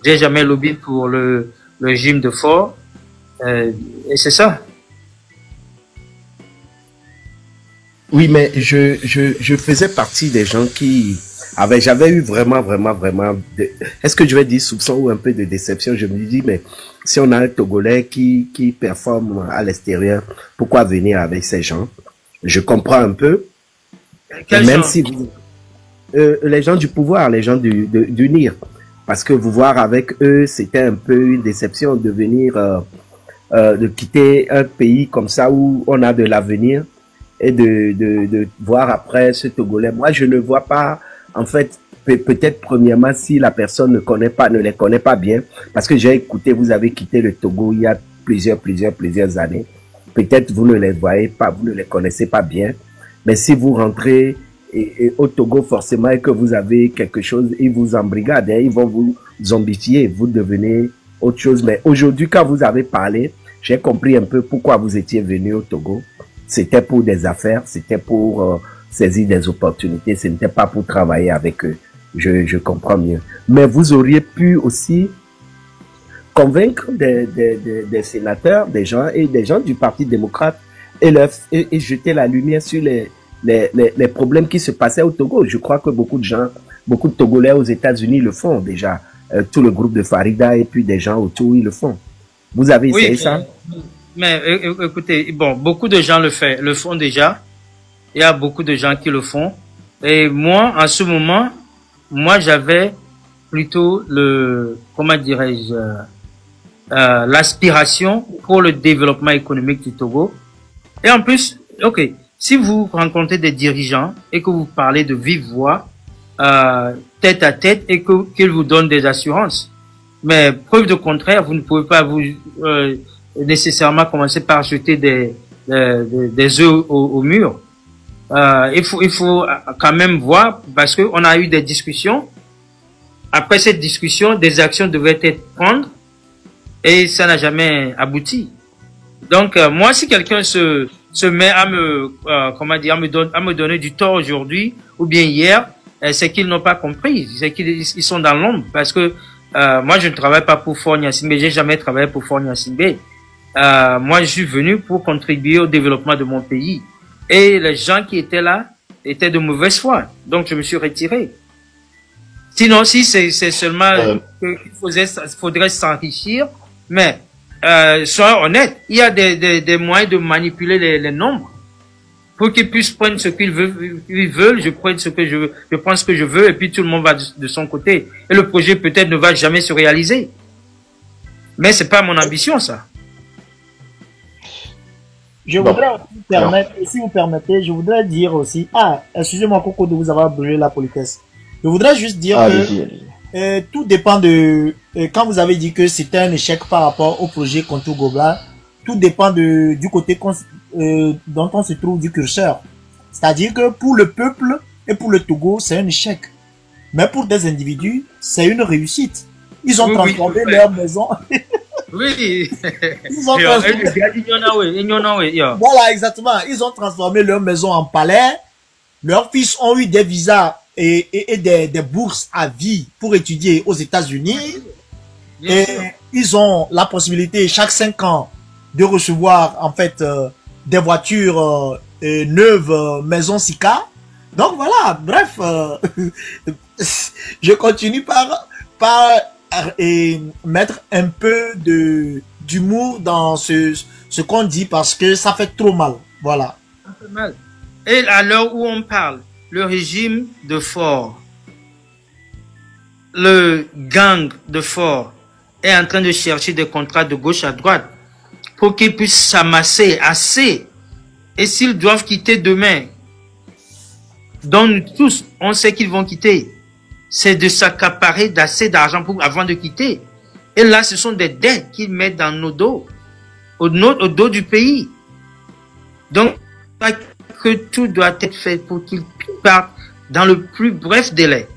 J'ai jamais lobby pour le régime de Faure. Et c'est ça. Oui, mais je faisais partie des gens qui j'avais eu vraiment, est-ce que je vais dire soupçon ou un peu de déception? Je me dis, mais si on a un Togolais qui performe à l'extérieur, pourquoi venir avec ces gens? Je comprends un peu. Même si les gens du pouvoir, les gens du NIR, parce que vous voir avec eux, c'était un peu une déception de venir, de quitter un pays comme ça où on a de l'avenir et de voir après ce Togolais. Moi, je ne vois pas, en fait, peut-être premièrement si la personne ne les connaît pas bien, parce que j'ai écouté, vous avez quitté le Togo il y a plusieurs années. Peut-être vous ne les voyez pas, vous ne les connaissez pas bien, mais si vous rentrez et au Togo forcément et que vous avez quelque chose, ils vous embrigadent, hein, ils vont vous zombifier, vous devenez autre chose. Mais aujourd'hui, quand vous avez parlé, j'ai compris un peu pourquoi vous étiez venu au Togo. C'était pour des affaires, c'était pour saisir des opportunités, ce n'était pas pour travailler avec eux. Je comprends mieux. Mais vous auriez pu aussi convaincre des sénateurs, des gens du Parti démocrate et jeter la lumière sur les problèmes qui se passaient au Togo. Je crois que beaucoup de Togolais aux États-Unis le font déjà. Tout le groupe de Farida et puis des gens autour, ils le font. Vous avez essayé ça? Mais écoutez, bon, beaucoup de gens le font déjà. Il y a beaucoup de gens qui le font. Et moi, en ce moment, j'avais plutôt comment dirais-je, l'aspiration pour le développement économique du Togo. Et en plus, ok, si vous rencontrez des dirigeants et que vous parlez de vive voix, tête à tête, et qu'ils vous donnent des assurances, mais preuve de contraire, vous ne pouvez pas nécessairement commencer par jeter des œufs au mur. Il faut quand même voir, parce que on a eu des discussions. Après cette discussion, des actions devaient être prises et ça n'a jamais abouti. Donc moi, si quelqu'un se met à me donner du tort aujourd'hui ou bien hier, c'est qu'ils n'ont pas compris, c'est qu'ils sont dans l'ombre, parce que moi je ne travaille pas pour Faure Gnassingbé, j'ai jamais travaillé pour Faure Gnassingbé. Moi je suis venu pour contribuer au développement de mon pays. Et les gens qui étaient là étaient de mauvaise foi. Donc, je me suis retiré. Sinon, si c'est seulement qu'il faudrait s'enrichir, mais soyons honnêtes, il y a des moyens de manipuler les nombres pour qu'ils puissent prendre ce qu'ils veulent, je prends ce que je veux, je prends ce que je veux, et puis tout le monde va de son côté. Et le projet peut-être ne va jamais se réaliser. Mais c'est pas mon ambition, ça. Je voudrais aussi permettre, si vous permettez, je voudrais dire aussi, excusez-moi Coco de vous avoir brûlé la politesse. Je voudrais juste dire que tout dépend de, quand vous avez dit que c'était un échec par rapport au projet Contour Gobelin, tout dépend du côté dont on se trouve du curseur. C'est-à-dire que pour le peuple et pour le Togo, c'est un échec. Mais pour des individus, c'est une réussite. Ils ont transformé leur maison. Oui. Ils ont voilà, exactement. Ils ont transformé leur maison en palais. Leurs fils ont eu des visas et des bourses à vie pour étudier aux États-Unis. Et ils ont la possibilité chaque 5 ans de recevoir en fait des voitures neuves maison Sika. Donc voilà, bref, je continue par mettre un peu d'humour dans ce qu'on dit parce que ça fait trop mal. Voilà. Ça fait mal. Et à l'heure où on parle, le régime de Faure, le gang de Faure est en train de chercher des contrats de gauche à droite pour qu'ils puissent s'amasser assez. Et s'ils doivent quitter demain, dont nous tous, on sait qu'ils vont quitter, c'est de s'accaparer d'assez d'argent avant de quitter. Et là, ce sont des dettes qu'ils mettent dans nos dos, au dos du pays. Donc, que tout doit être fait pour qu'ils partent dans le plus bref délai,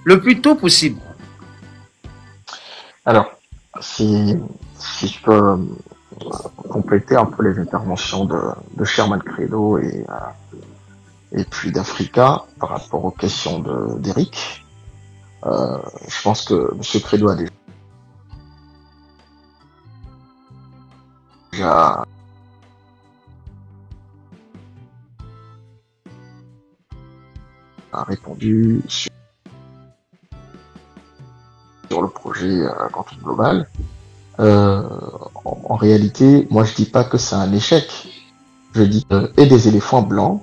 le plus tôt possible. Alors, si je peux compléter un peu les interventions de Sherman Credo et puis d'Africa par rapport aux questions d'Eric. Je pense que M. Credo a déjà répondu sur le projet Quantum Global. En réalité, moi je dis pas que c'est un échec. Je dis et des éléphants blancs,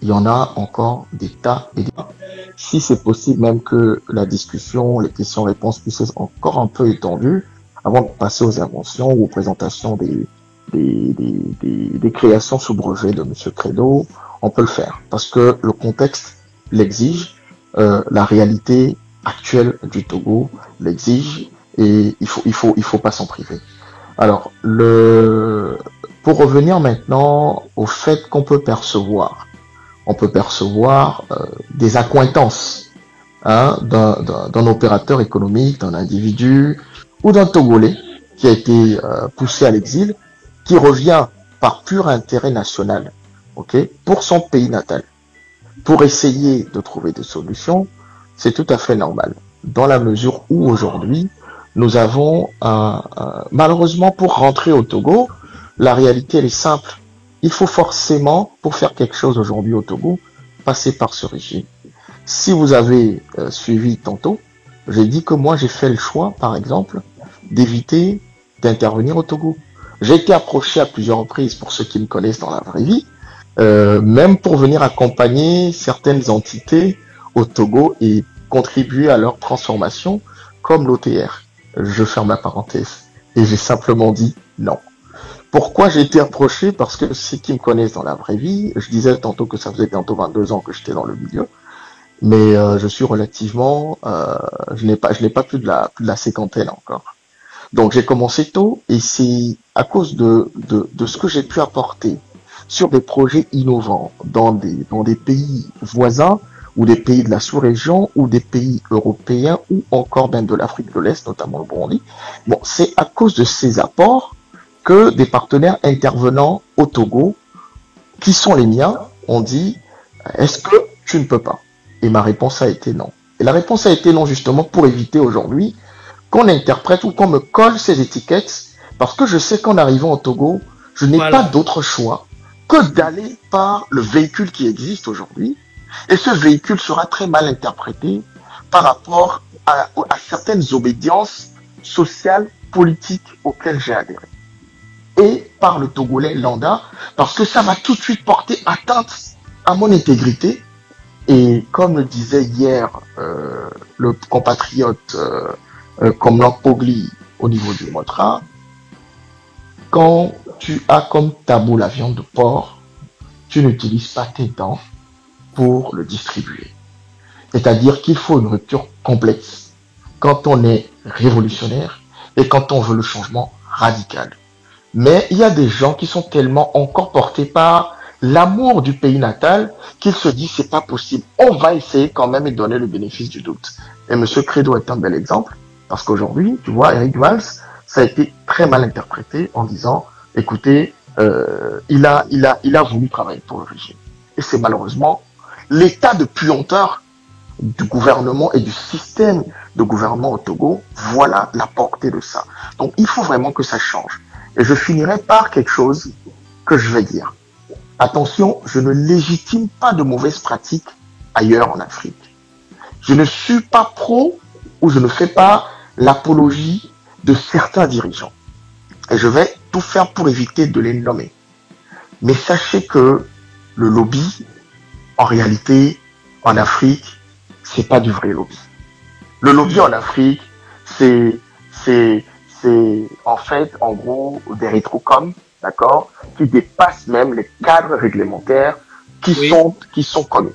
il y en a encore des tas et des tas. Si c'est possible même que la discussion, les questions-réponses puissent être encore un peu étendues avant de passer aux inventions ou aux présentations des créations sous brevet de M. Credo, on peut le faire parce que le contexte l'exige, la réalité actuelle du Togo l'exige et il faut pas s'en priver. Alors pour revenir maintenant au fait qu'on peut percevoir des accointances d'un opérateur économique, d'un individu ou d'un Togolais qui a été poussé à l'exil, qui revient par pur intérêt national, pour son pays natal, pour essayer de trouver des solutions. C'est tout à fait normal, dans la mesure où aujourd'hui nous avons malheureusement, pour rentrer au Togo, la réalité elle est simple. Il faut forcément, pour faire quelque chose aujourd'hui au Togo, passer par ce régime. Si vous avez suivi tantôt, j'ai dit que moi j'ai fait le choix, par exemple, d'éviter d'intervenir au Togo. J'ai été approché à plusieurs reprises, pour ceux qui me connaissent dans la vraie vie, même pour venir accompagner certaines entités au Togo et contribuer à leur transformation, comme l'OTR. Je ferme la parenthèse. Et j'ai simplement dit non. Pourquoi j'ai été approché? Parce que ceux qui me connaissent dans la vraie vie, je disais tantôt que ça faisait bientôt 22 ans que j'étais dans le milieu, mais je suis relativement, je n'ai pas plus de la cinquantaine encore. Donc j'ai commencé tôt et c'est à cause de ce que j'ai pu apporter sur des projets innovants dans des pays voisins ou des pays de la sous-région ou des pays européens ou encore même de l'Afrique de l'Est, notamment le Burundi. Bon, c'est à cause de ces apports que des partenaires intervenant au Togo, qui sont les miens, ont dit « Est-ce que tu ne peux pas ?» Et ma réponse a été non. Et la réponse a été non justement pour éviter aujourd'hui qu'on interprète ou qu'on me colle ces étiquettes, parce que je sais qu'en arrivant au Togo, je n'ai pas d'autre choix que d'aller par le véhicule qui existe aujourd'hui. Et ce véhicule sera très mal interprété par rapport à certaines obédiences sociales, politiques auxquelles j'ai adhéré. Et par le Togolais lambda, parce que ça va tout de suite porter atteinte à mon intégrité. Et comme le disait hier le compatriote Komlan Pogli au niveau du Motra, quand tu as comme tabou la viande de porc, tu n'utilises pas tes dents pour le distribuer. C'est-à-dire qu'il faut une rupture complexe quand on est révolutionnaire et quand on veut le changement radical. Mais il y a des gens qui sont tellement encore portés par l'amour du pays natal qu'ils se disent c'est pas possible. On va essayer quand même et donner le bénéfice du doute. Et M. Credo est un bel exemple parce qu'aujourd'hui, tu vois, Eric Valls, ça a été très mal interprété en disant, écoutez, il a voulu travailler pour le régime. Et c'est malheureusement l'état de puanteur du gouvernement et du système de gouvernement au Togo. Voilà la portée de ça. Donc il faut vraiment que ça change. Et je finirai par quelque chose que je vais dire. Attention, je ne légitime pas de mauvaises pratiques ailleurs en Afrique. Je ne suis pas pro ou je ne fais pas l'apologie de certains dirigeants. Et je vais tout faire pour éviter de les nommer. Mais sachez que le lobby, en réalité, en Afrique, c'est pas du vrai lobby. Le lobby en Afrique, c'est en fait, en gros, des rétrocoms, d'accord, qui dépassent même les cadres réglementaires qui sont connus.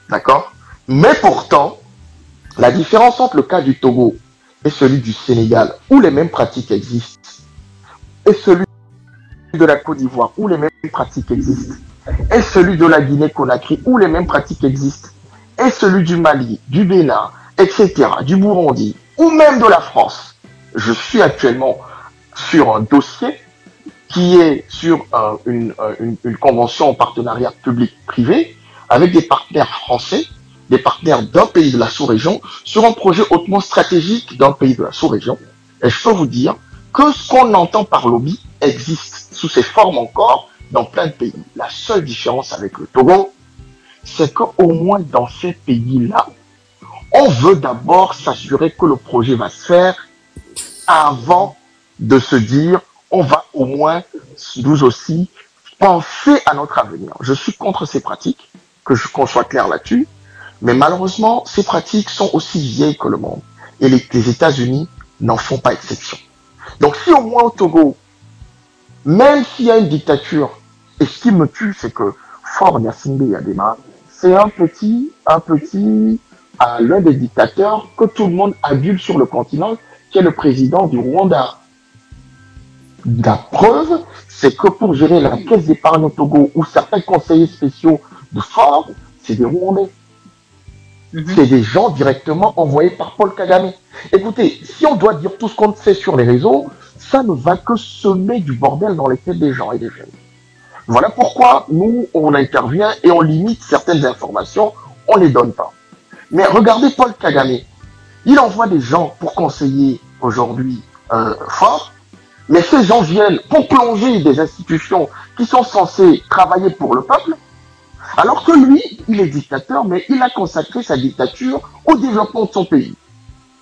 D'accord? Mais pourtant, la différence entre le cas du Togo et celui du Sénégal, où les mêmes pratiques existent, et celui de la Côte d'Ivoire, où les mêmes pratiques existent, et celui de la Guinée-Conakry, où les mêmes pratiques existent, est celui du Mali, du Bénin, etc., du Burundi, ou même de la France. Je suis actuellement sur un dossier qui est sur une convention en partenariat public-privé avec des partenaires français, des partenaires d'un pays de la sous-région, sur un projet hautement stratégique d'un pays de la sous-région. Et je peux vous dire que ce qu'on entend par lobby existe sous ces formes encore dans plein de pays. La seule différence avec le Togo, c'est qu'au moins dans ces pays-là, on veut d'abord s'assurer que le projet va se faire avant de se dire on va au moins, nous aussi, penser à notre avenir. Je suis contre ces pratiques, qu'on soit clair là-dessus, mais malheureusement, ces pratiques sont aussi vieilles que le monde. Et les États-Unis n'en font pas exception. Donc si au moins au Togo, même s'il y a une dictature, et ce qui me tue, c'est que Faure Gnassingbé Adema, c'est l'un des dictateurs que tout le monde adule sur le continent, qui est le président du Rwanda. La preuve, c'est que pour gérer la caisse d'épargne au Togo, où certains conseillers spéciaux de Faure, c'est des Rwandais. C'est des gens directement envoyés par Paul Kagame. Écoutez, si on doit dire tout ce qu'on sait sur les réseaux, ça ne va que semer du bordel dans les têtes des gens et des jeunes. Voilà pourquoi nous, on intervient et on limite certaines informations, on ne les donne pas. Mais regardez Paul Kagame. Il envoie des gens pour conseiller aujourd'hui Faure, mais ces gens viennent pour plonger des institutions qui sont censées travailler pour le peuple, alors que lui, il est dictateur, mais il a consacré sa dictature au développement de son pays.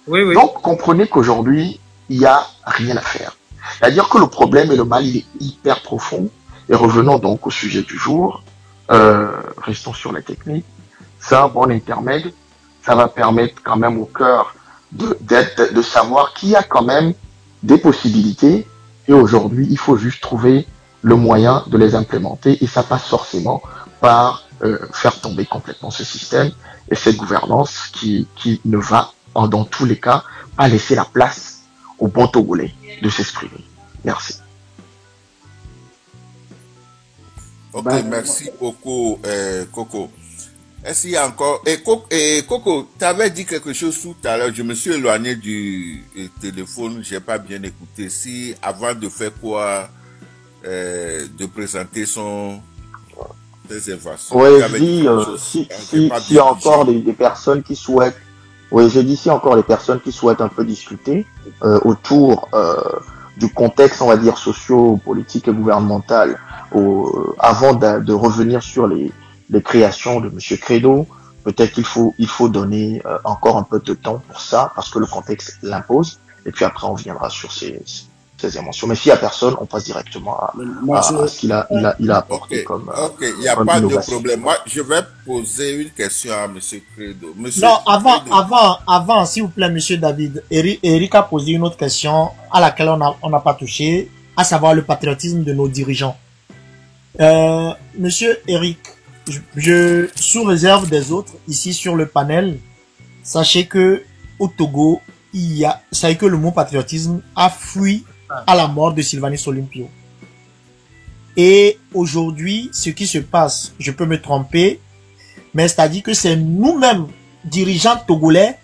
Oui, oui. Donc, comprenez qu'aujourd'hui, il n'y a rien à faire. C'est-à-dire que le problème et le mal, il est hyper profond. Et revenons donc au sujet du jour. Restons sur la technique. C'est un bon intermède. Ça va permettre quand même au cœur de savoir qu'il y a quand même des possibilités. Et aujourd'hui, il faut juste trouver le moyen de les implémenter. Et ça passe forcément par faire tomber complètement ce système et cette gouvernance qui ne va, dans tous les cas, pas laisser la place aux bons Togolais de s'exprimer. Merci. Ok, merci beaucoup, Coco. Est-ce qu'il y a encore... Coco, tu avais dit quelque chose tout à l'heure. Je me suis éloigné du téléphone, j'ai pas bien écouté. Si, avant de faire quoi, de présenter ses informations. Oui, je dis, s'il y a encore des personnes qui souhaitent... Oui, j'ai dit, s'il y a encore des personnes qui souhaitent un peu discuter autour du contexte, on va dire, socio-politique et gouvernemental, avant de revenir sur les créations de Monsieur Credo, peut-être qu'il faut donner encore un peu de temps pour ça, parce que le contexte l'impose, et puis après on viendra sur ces émotions. Mais s'il y a personne, on passe directement à ce qu'il a apporté comme Ok, il n'y a pas de problème. Moi, je vais poser une question à Monsieur Credo. Non, avant, s'il vous plaît, Monsieur David, Eric a posé une autre question à laquelle on n'a pas touché, à savoir le patriotisme de nos dirigeants. Monsieur Eric, je sous réserve des autres ici sur le panel, sachez que au Togo, sachez que le mot patriotisme a fui à la mort de Sylvanus Olympio. Et aujourd'hui, ce qui se passe, je peux me tromper, mais c'est-à-dire que c'est nous-mêmes, dirigeants togolais,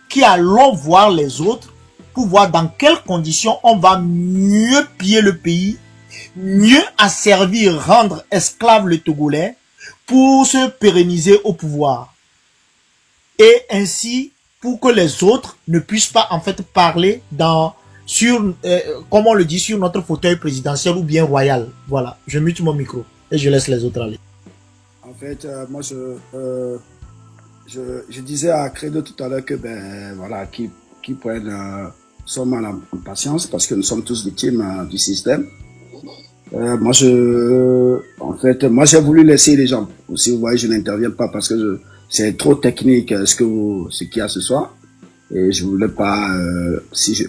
qui allons voir les autres pour voir dans quelles conditions on va mieux piller le pays, mieux asservir, rendre esclave le Togolais pour se pérenniser au pouvoir. Et ainsi, pour que les autres ne puissent pas en fait parler comme on le dit, sur notre fauteuil présidentiel ou bien royal. Voilà, je mute mon micro et je laisse les autres aller. En fait, moi je disais à Credo tout à l'heure que voilà, qui prennent son mal en patience parce que nous sommes tous victimes du système. Moi j'ai voulu laisser les gens. Si vous voyez, je n'interviens pas parce que c'est trop technique ce qu'il y a ce soir. Et je voulais pas,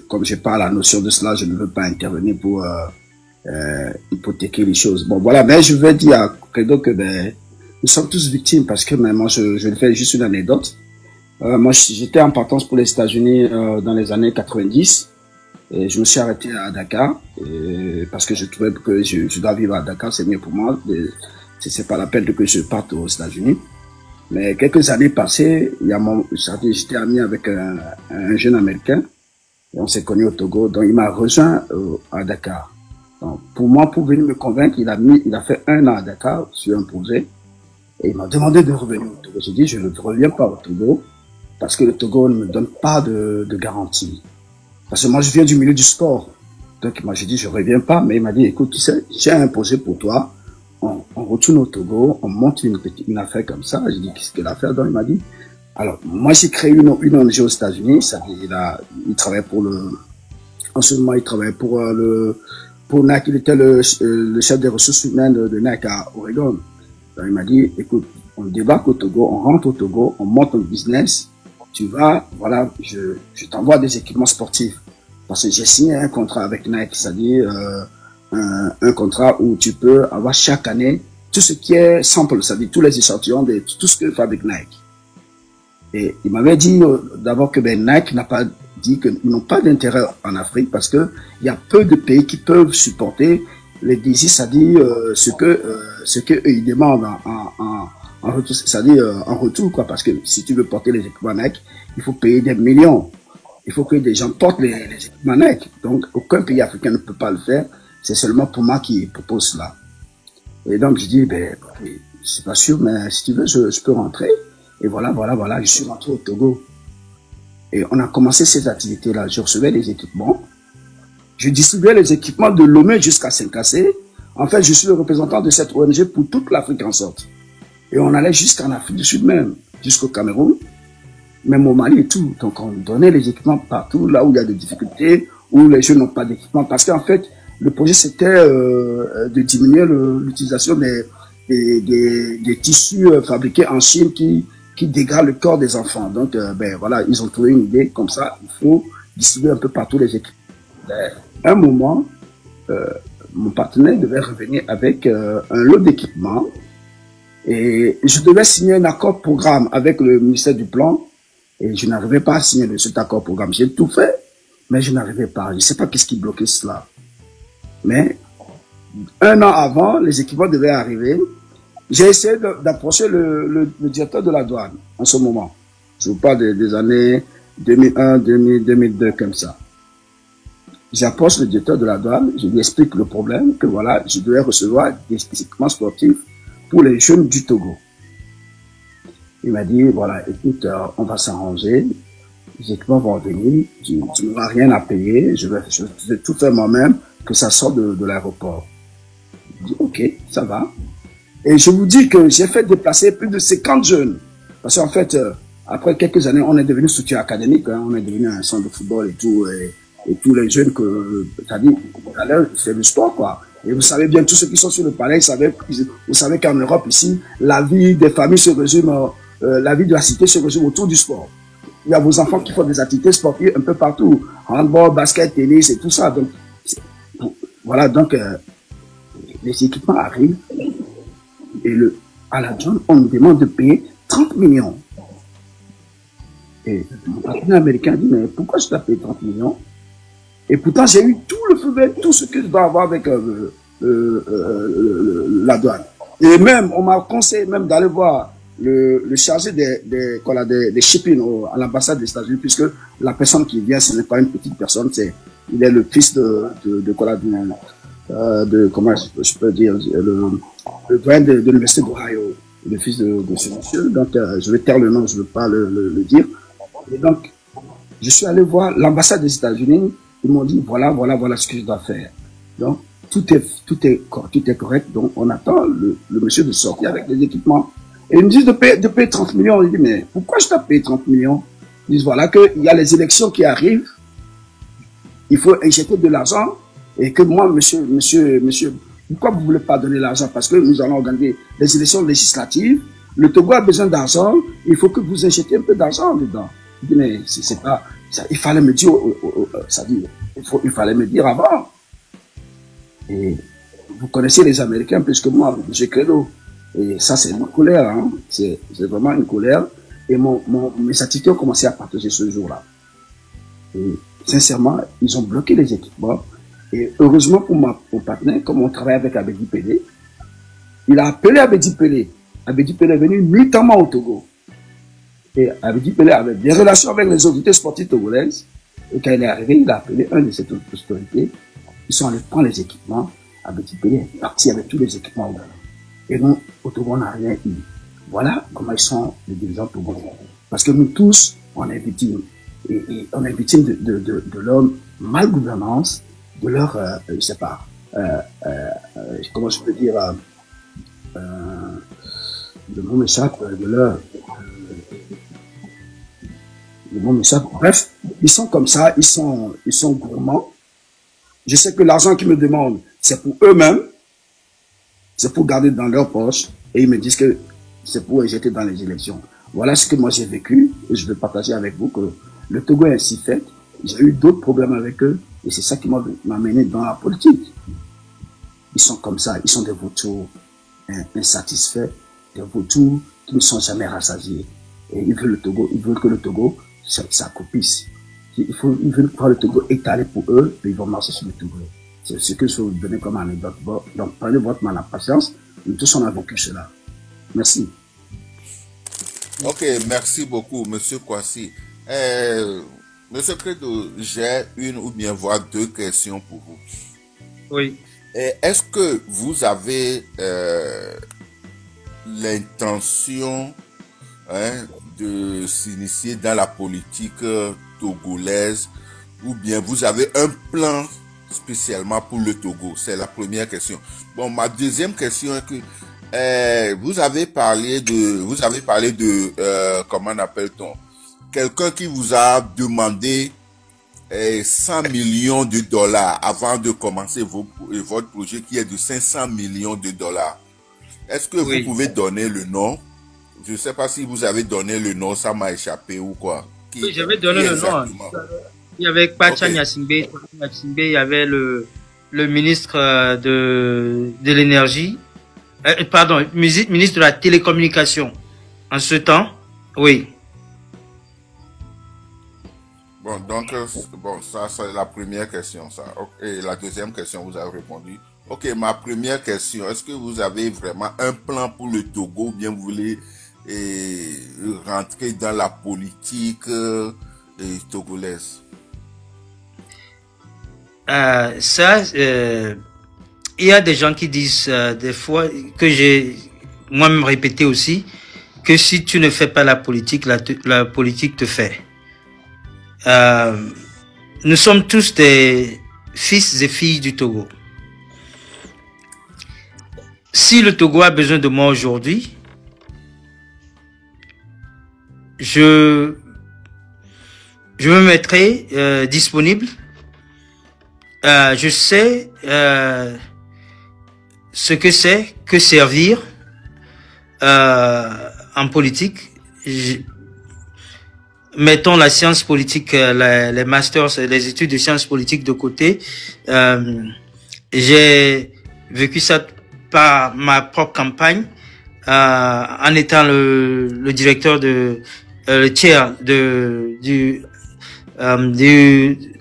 comme j'ai pas la notion de cela, je ne veux pas intervenir pour hypothéquer les choses. Bon, voilà, mais je vais dire à Credo que nous sommes tous victimes parce que moi je vais faire juste une anecdote. Moi j'étais en partance pour les États-Unis dans les années 90. Et je me suis arrêté à Dakar parce que je trouvais que je dois vivre à Dakar, c'est mieux pour moi. C'est pas la peine que je parte aux États-Unis. Mais quelques années passées, j'étais ami avec un jeune Américain et on s'est connus au Togo. Donc il m'a rejoint à Dakar. Donc, pour moi, pour venir me convaincre, il a fait 1 an à Dakar sur un projet et il m'a demandé de revenir au Togo. J'ai dit je ne reviens pas au Togo parce que le Togo ne me donne pas de garantie. Parce que moi je viens du milieu du sport. Donc moi j'ai dit je reviens pas, mais il m'a dit écoute tu sais j'ai un projet pour toi. On retourne au Togo, on monte une affaire comme ça. J'ai dit qu'est-ce que l'affaire? Donc il m'a dit alors moi j'ai créé une ONG aux États-Unis. Il travaillait pour en ce moment il travaillait pour NAC. Il était le chef des ressources humaines de NAC à Oregon. Donc il m'a dit écoute on débarque au Togo, on rentre au Togo, on monte un business. Tu vas voilà je t'envoie des équipements sportifs parce que j'ai signé un contrat avec Nike, c'est-à-dire un contrat où tu peux avoir chaque année tout ce qui est sample, c'est-à-dire tous les échantillons de tout ce que fabrique Nike. Et il m'avait dit d'abord que Nike n'a pas dit qu'ils n'ont pas d'intérêt en Afrique parce que il y a peu de pays qui peuvent supporter les désirs, c'est-à-dire ce que eux ils demandent en retour, c'est-à-dire en retour quoi, parce que si tu veux porter les équipements Nike, il faut payer des millions. Il faut que des gens portent les équipements Nike. Donc aucun pays africain ne peut pas le faire. C'est seulement pour moi qui propose cela. Et donc, je dis, c'est pas sûr, mais si tu veux, je peux rentrer. Et voilà, je suis rentré au Togo. Et on a commencé ces activités-là. Je recevais les équipements. Je distribuais les équipements de Lomé jusqu'à Saint-Cassé. En fait, je suis le représentant de cette ONG pour toute l'Afrique en sorte. Et on allait jusqu'en Afrique du Sud même, jusqu'au Cameroun, même au Mali et tout. Donc, on donnait les équipements partout, là où il y a des difficultés, où les jeunes n'ont pas d'équipement. Parce qu'en fait, le projet, c'était de diminuer l'utilisation des tissus fabriqués en Chine qui dégradent le corps des enfants. Donc, voilà, ils ont trouvé une idée comme ça. Il faut distribuer un peu partout les équipements. À un moment, mon partenaire devait revenir avec un lot d'équipements et je devais signer un accord programme avec le ministère du Plan et je n'arrivais pas à signer cet accord programme. J'ai tout fait, mais je n'arrivais pas. Je ne sais pas qu'est-ce qui bloquait cela. Mais 1 an avant, les équipements devaient arriver. J'ai essayé d'approcher le directeur de la douane en ce moment. Je vous parle des années 2001, 2000, 2002, comme ça. J'approche le directeur de la douane, je lui explique le problème, que voilà, je devais recevoir des équipements sportifs pour les jeunes du Togo. Il m'a dit, voilà, écoute, on va s'arranger, les équipements vont venir, tu n'auras rien à payer, je vais tout faire moi-même, que ça sorte de l'aéroport. Je dis, ok, ça va. Et je vous dis que j'ai fait déplacer plus de 50 jeunes. Parce qu'en fait, après quelques années, on est devenu structure académique, hein, on est devenu un centre de football et tout, et tous les jeunes que, c'est-à-dire, c'est le sport, quoi. Et vous savez bien, tous ceux qui sont sur le palais, vous savez qu'en Europe, ici, la vie des familles se résume, la vie de la cité se résume autour du sport. Il y a vos enfants qui font des activités sportives un peu partout. Handball, basket, tennis et tout ça. Donc, voilà, donc, les équipements arrivent et à la zone, on me demande de payer 30 millions. Et mon partenaire américain dit, mais pourquoi je dois payer 30 millions? Et pourtant, j'ai eu tout le feu vert, tout ce que je dois avoir avec la douane. Et même, on m'a conseillé même d'aller voir le chargé des shipping à l'ambassade des États-Unis, puisque la personne qui vient, ce n'est pas une petite personne, il est le fils comment je peux dire, le doyen de l'université d'Ohio, le fils de ce monsieur. Donc, je vais taire le nom, je ne veux pas le dire. Et donc, je suis allé voir l'ambassade des États-Unis. Ils m'ont dit, voilà ce que je dois faire. Donc, tout est correct. Donc, on attend le monsieur de sortir avec les équipements. Et ils me disent de payer 30 millions. Je dis, mais pourquoi je dois payer 30 millions? Ils disent, voilà, qu'il y a les élections qui arrivent. Il faut injecter de l'argent. Et que moi, monsieur, pourquoi vous ne voulez pas donner l'argent? Parce que nous allons organiser les élections législatives. Le Togo a besoin d'argent. Il faut que vous injectez un peu d'argent dedans. Je dis, mais c'est pas, ça, il fallait me dire, il fallait me dire avant. Et vous connaissez les Américains plus que moi, M. Credo. Et ça, c'est une colère, hein. C'est vraiment une colère. Et mes attitudes ont commencé à partager ce jour-là. Et sincèrement, ils ont bloqué les équipements. Et heureusement pour mon partenaire, comme on travaille avec Abedi Pelé, il a appelé Abedi Pelé Abedi Pelé est venu nuitamment au Togo. Et Abedi Pelé avait des relations avec les autorités sportives togolaises. Et quand il est arrivé, il a appelé un de ces autorités. Ils sont allés prendre les équipements. Abedi Pelé est parti avec tous les équipements au Ghana. Et nous, au Togo, on n'a rien eu. Voilà comment ils sont les dirigeants togolais. Parce que nous tous, on est victimes. Et on est victime de leur malgouvernance, de leur, je sais pas, comment je peux dire, le mot m'échappe, de leur, le mot m'échappe. Bref, ils sont comme ça, ils sont gourmands. Je sais que l'argent qu'ils me demandent, c'est pour eux-mêmes, c'est pour garder dans leur poche, et ils me disent que c'est pour jeter dans les élections. Voilà ce que moi j'ai vécu, et je veux partager avec vous que le Togo est ainsi fait. J'ai eu d'autres problèmes avec eux, et c'est ça qui m'a mené dans la politique. Ils sont comme ça, ils sont des vautours insatisfaits, des vautours qui ne sont jamais rassasiés. Et ils veulent que le Togo s'accroupisse. Ils veulent voir le Togo étalé pour eux, et ils vont marcher sur le Togo. C'est ce que je vais vous donner comme anecdote. Donc prenez votre mal à patience, nous tous on a vécu cela. Merci. Ok, merci beaucoup, Monsieur Kwasi. Monsieur Credo, j'ai une ou bien voire deux questions pour vous. Oui. Est-ce que vous avez l'intention de s'initier dans la politique togolaise ou bien vous avez un plan spécialement pour le Togo? C'est la première question. Bon, ma deuxième question est que vous avez parlé de comment appelle-t-on, quelqu'un qui vous a demandé 100 millions de dollars avant de commencer votre projet qui est de 500 millions de dollars. Est-ce que vous pouvez donner le nom? Je ne sais pas si vous avez donné le nom, ça m'a échappé ou quoi. Oui, j'avais donné le nom. Il y avait Pacha Nyasimbe, il y avait le ministre de l'énergie, pardon, ministre de la télécommunication. En ce temps, oui. Bon, donc, ça, c'est la première question, ça. Et la deuxième question, vous avez répondu. Ok, ma première question, est-ce que vous avez vraiment un plan pour le Togo ou bien vous voulez rentrer dans la politique togolaise? Il y a des gens qui disent des fois, que j'ai moi-même répété aussi, que si tu ne fais pas la politique, la politique te fait. Nous sommes tous des fils et filles du Togo. Si le Togo a besoin de moi aujourd'hui, je me mettrai disponible. Je sais ce que c'est que servir en politique. Mettons la science politique, les masters, les études de sciences politiques de côté. J'ai vécu ça par ma propre campagne, en étant le directeur le tiers de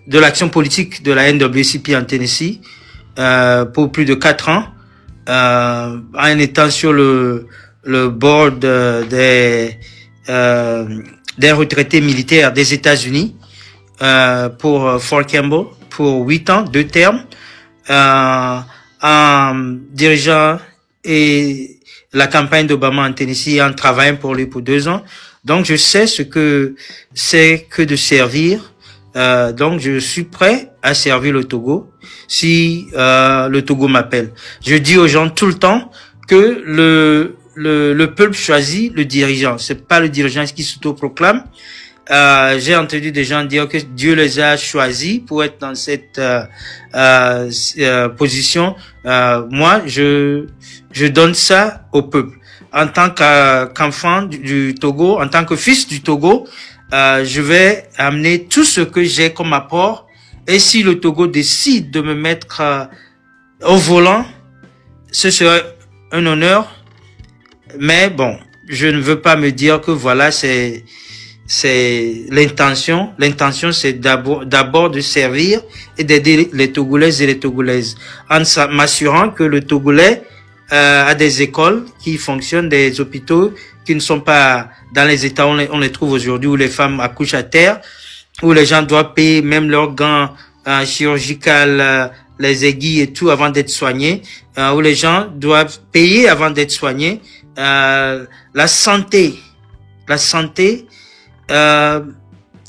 l'action politique de la NWCP en Tennessee, pour plus de 4 ans, en étant sur le board des retraités militaires des États-Unis, pour Fort Campbell, pour 8 ans, 2 termes, en dirigeant la campagne d'Obama en Tennessee, en travaillant pour lui pour 2 ans. Donc, je sais ce que c'est que de servir. Donc, je suis prêt à servir le Togo si le Togo m'appelle. Je dis aux gens tout le temps que le peuple choisit le dirigeant. C'est pas le dirigeant qui s'autoproclame. J'ai entendu des gens dire que Dieu les a choisis pour être dans cette position. Moi, je donne ça au peuple. En tant qu'enfant du Togo, en tant que fils du Togo, je vais amener tout ce que j'ai comme apport. Et si le Togo décide de me mettre au volant, ce serait un honneur. Mais bon, je ne veux pas me dire que voilà, c'est l'intention. L'intention, c'est d'abord de servir et d'aider les Togolaises et les Togolaises, en m'assurant que le Togolais à des écoles qui fonctionnent, des hôpitaux qui ne sont pas dans les états où on les trouve aujourd'hui, où les femmes accouchent à terre, où les gens doivent payer même leurs gants chirurgicaux, les aiguilles et tout avant d'être soignés, où les gens doivent payer avant d'être soignés. La santé,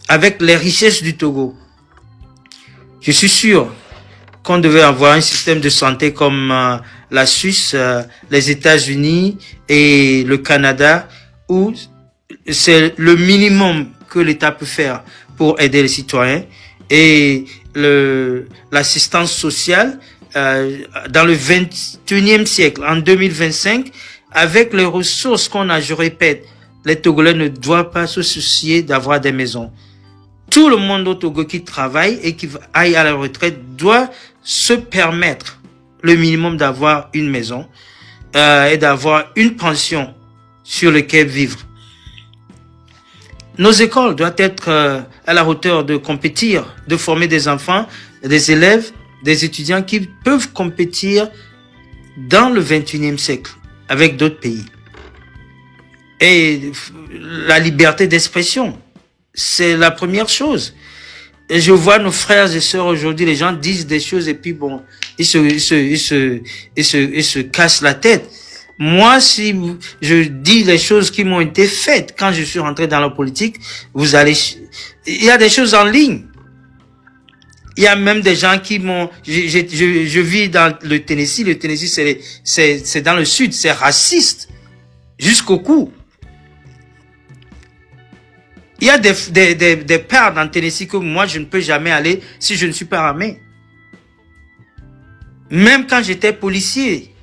avec les richesses du Togo. Je suis sûr qu'on devait avoir un système de santé comme la Suisse, les États-Unis et le Canada, où c'est le minimum que l'État peut faire pour aider les citoyens. Et l'assistance sociale, dans le 21e siècle, en 2025, avec les ressources qu'on a, je répète, les Togolais ne doivent pas se soucier d'avoir des maisons. Tout le monde au Togo qui travaille et qui aille à la retraite doit se permettre le minimum d'avoir une maison et d'avoir une pension sur laquelle vivre. Nos écoles doivent être à la hauteur de compétir, de former des enfants, des élèves, des étudiants qui peuvent compétir dans le 21e siècle avec d'autres pays. Et la liberté d'expression, c'est la première chose. Et je vois nos frères et sœurs aujourd'hui, les gens disent des choses et puis bon, ils se cassent la tête. Moi, si je dis les choses qui m'ont été faites quand je suis rentré dans la politique, vous allez, il y a des choses en ligne. Il y a même des gens qui m'ont, je vis dans le Tennessee. Le Tennessee, c'est dans le sud, c'est raciste jusqu'au cou. Il y a des pères dans le Tennessee que moi, je ne peux jamais aller si je ne suis pas armé. Même quand j'étais policier,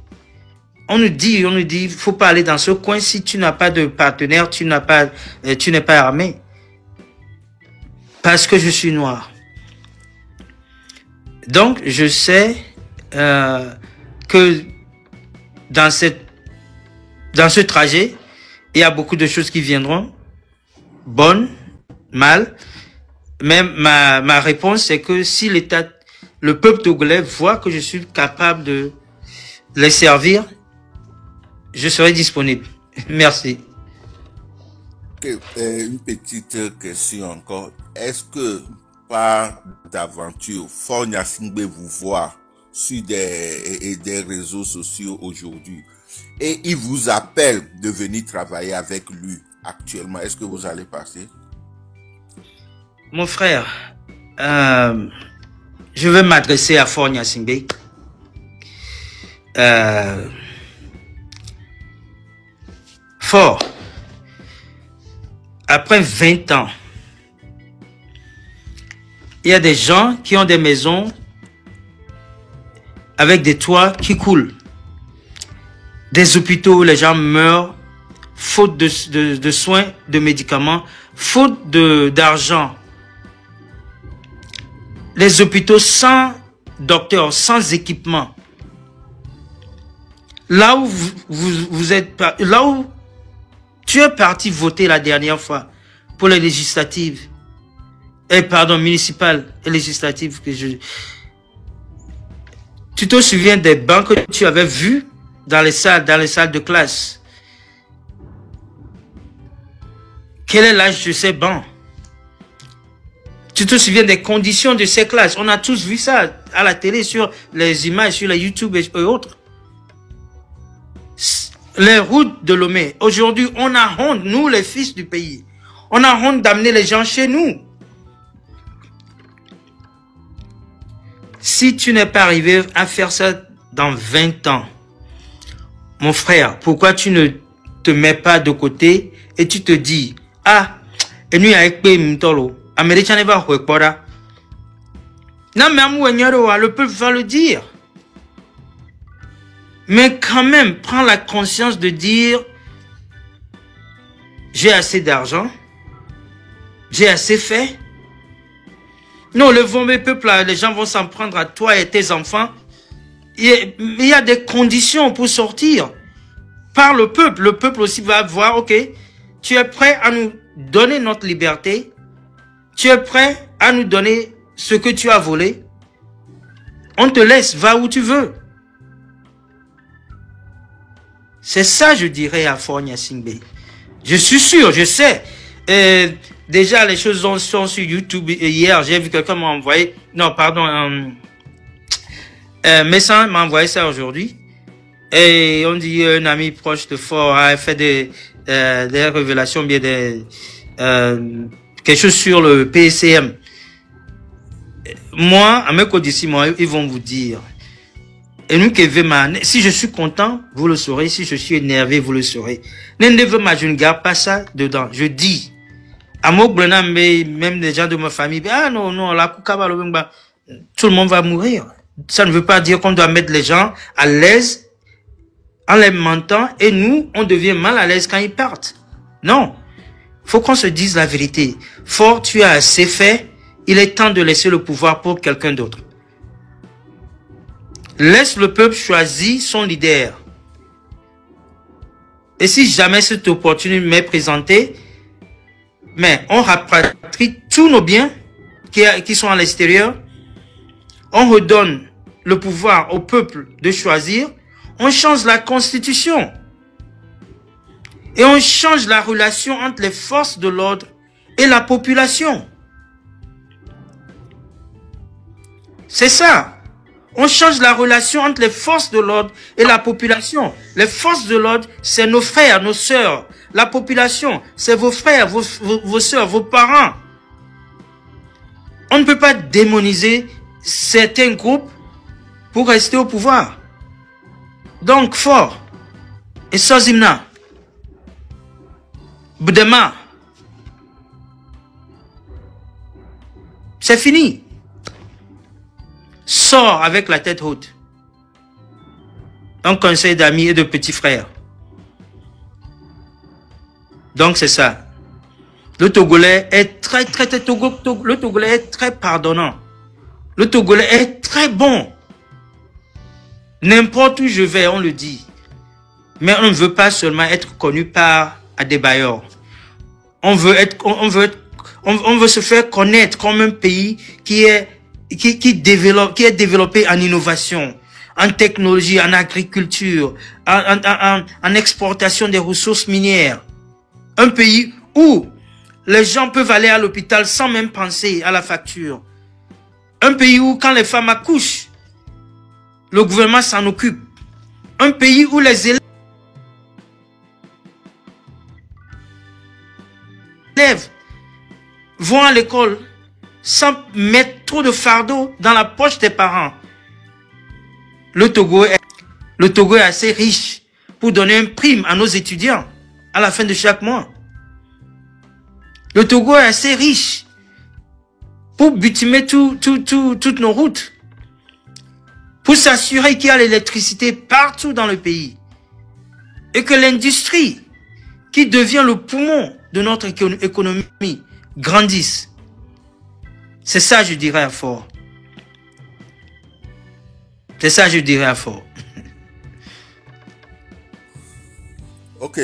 on nous dit, faut pas aller dans ce coin si tu n'as pas de partenaire, tu n'es pas armé. Parce que je suis noir. Donc, je sais que dans ce trajet, il y a beaucoup de choses qui viendront. Bonne, mal, mais ma réponse c'est que si le peuple togolais voit que je suis capable de les servir, je serai disponible. Merci. Une petite question encore. Est-ce que par d'aventure, Faure Gnassingbé vous voit sur des réseaux sociaux aujourd'hui et il vous appelle de venir travailler avec lui? Actuellement, est-ce que vous allez passer? Mon frère, je vais m'adresser à Faure Gnassingbé. Faure, après 20 ans, il y a des gens qui ont des maisons avec des toits qui coulent. Des hôpitaux où les gens meurent faute de soins, de médicaments, faute d'argent. Les hôpitaux sans docteurs, sans équipement. Là où là où tu es parti voter la dernière fois pour les législatives, municipales et législatives tu te souviens des bancs que tu avais vus dans les salles de classe? Quel est l'âge de ces bancs? Tu te souviens des conditions de ces classes? On a tous vu ça à la télé, sur les images, sur les YouTube et autres. Les routes de Lomé. Aujourd'hui, on a honte, nous les fils du pays. On a honte d'amener les gens chez nous. Si tu n'es pas arrivé à faire ça dans 20 ans, mon frère, pourquoi tu ne te mets pas de côté et tu te dis, ah, et nous avec Mtolo, Américain ne va pas. Non, mais le peuple va le dire. Mais quand même, prends la conscience de dire, j'ai assez d'argent, j'ai assez fait. Non, le mauvais peuple, là, les gens vont s'en prendre à toi et tes enfants. Il y a des conditions pour sortir. Par le peuple aussi va voir, ok, tu es prêt à nous donner notre liberté, tu es prêt à nous donner ce que tu as volé, on te laisse, va où tu veux. C'est ça, je dirais, à Fort Gnassingbé. Je suis sûr, je sais. Déjà, les choses sont sur YouTube. Hier, j'ai vu quelqu'un m'a envoyé... Non, pardon. Messin m'a envoyé ça aujourd'hui. Et on dit un ami proche de Fort a fait des révélations, bien quelque chose sur le PCM. Moi, à mes côtés d'ici, moi, ils vont vous dire. Et nous qui si je suis content, vous le saurez. Si je suis énervé, vous le saurez. Je ne garde pas ça dedans. Je dis. À moi, même les gens de ma famille, ah non, non, tout le monde va mourir. Ça ne veut pas dire qu'on doit mettre les gens à l'aise en les mentant et nous, on devient mal à l'aise quand ils partent. Non. Faut qu'on se dise la vérité. Fort, tu as assez fait. Il est temps de laisser le pouvoir pour quelqu'un d'autre. Laisse le peuple choisir son leader. Et si jamais cette opportunité m'est présentée, mais on rapatrie tous nos biens qui sont à l'extérieur, on redonne le pouvoir au peuple de choisir, on change la constitution et on change la relation entre les forces de l'ordre et la population. C'est ça. On change la relation entre les forces de l'ordre et la population. Les forces de l'ordre, c'est nos frères, nos sœurs. La population, c'est vos frères, vos sœurs, vos parents. On ne peut pas démoniser certains groupes pour rester au pouvoir. Donc, Fort et Sozimna, Bdema, c'est fini. Sors avec la tête haute. Un conseil d'amis et de petits frères. Donc c'est ça. Le Togolais est le Togolais est très pardonnant. Le Togolais est très bon. N'importe où je vais, on le dit. Mais on ne veut pas seulement être connu par Adebayor. On veut se faire connaître comme un pays qui est développé en innovation, en technologie, en agriculture, en exportation des ressources minières. Un pays où les gens peuvent aller à l'hôpital sans même penser à la facture. Un pays où quand les femmes accouchent, le gouvernement s'en occupe. Un pays où les élèves vont à l'école sans mettre trop de fardeau dans la poche des parents. Le Togo est assez riche pour donner une prime à nos étudiants à la fin de chaque mois. Le Togo est assez riche pour bitumer toutes nos routes, pour s'assurer qu'il y a l'électricité partout dans le pays et que l'industrie, qui devient le poumon de notre économie, grandisse. C'est ça, je dirais à Fort. C'est ça, je dirais à Fort. Ok.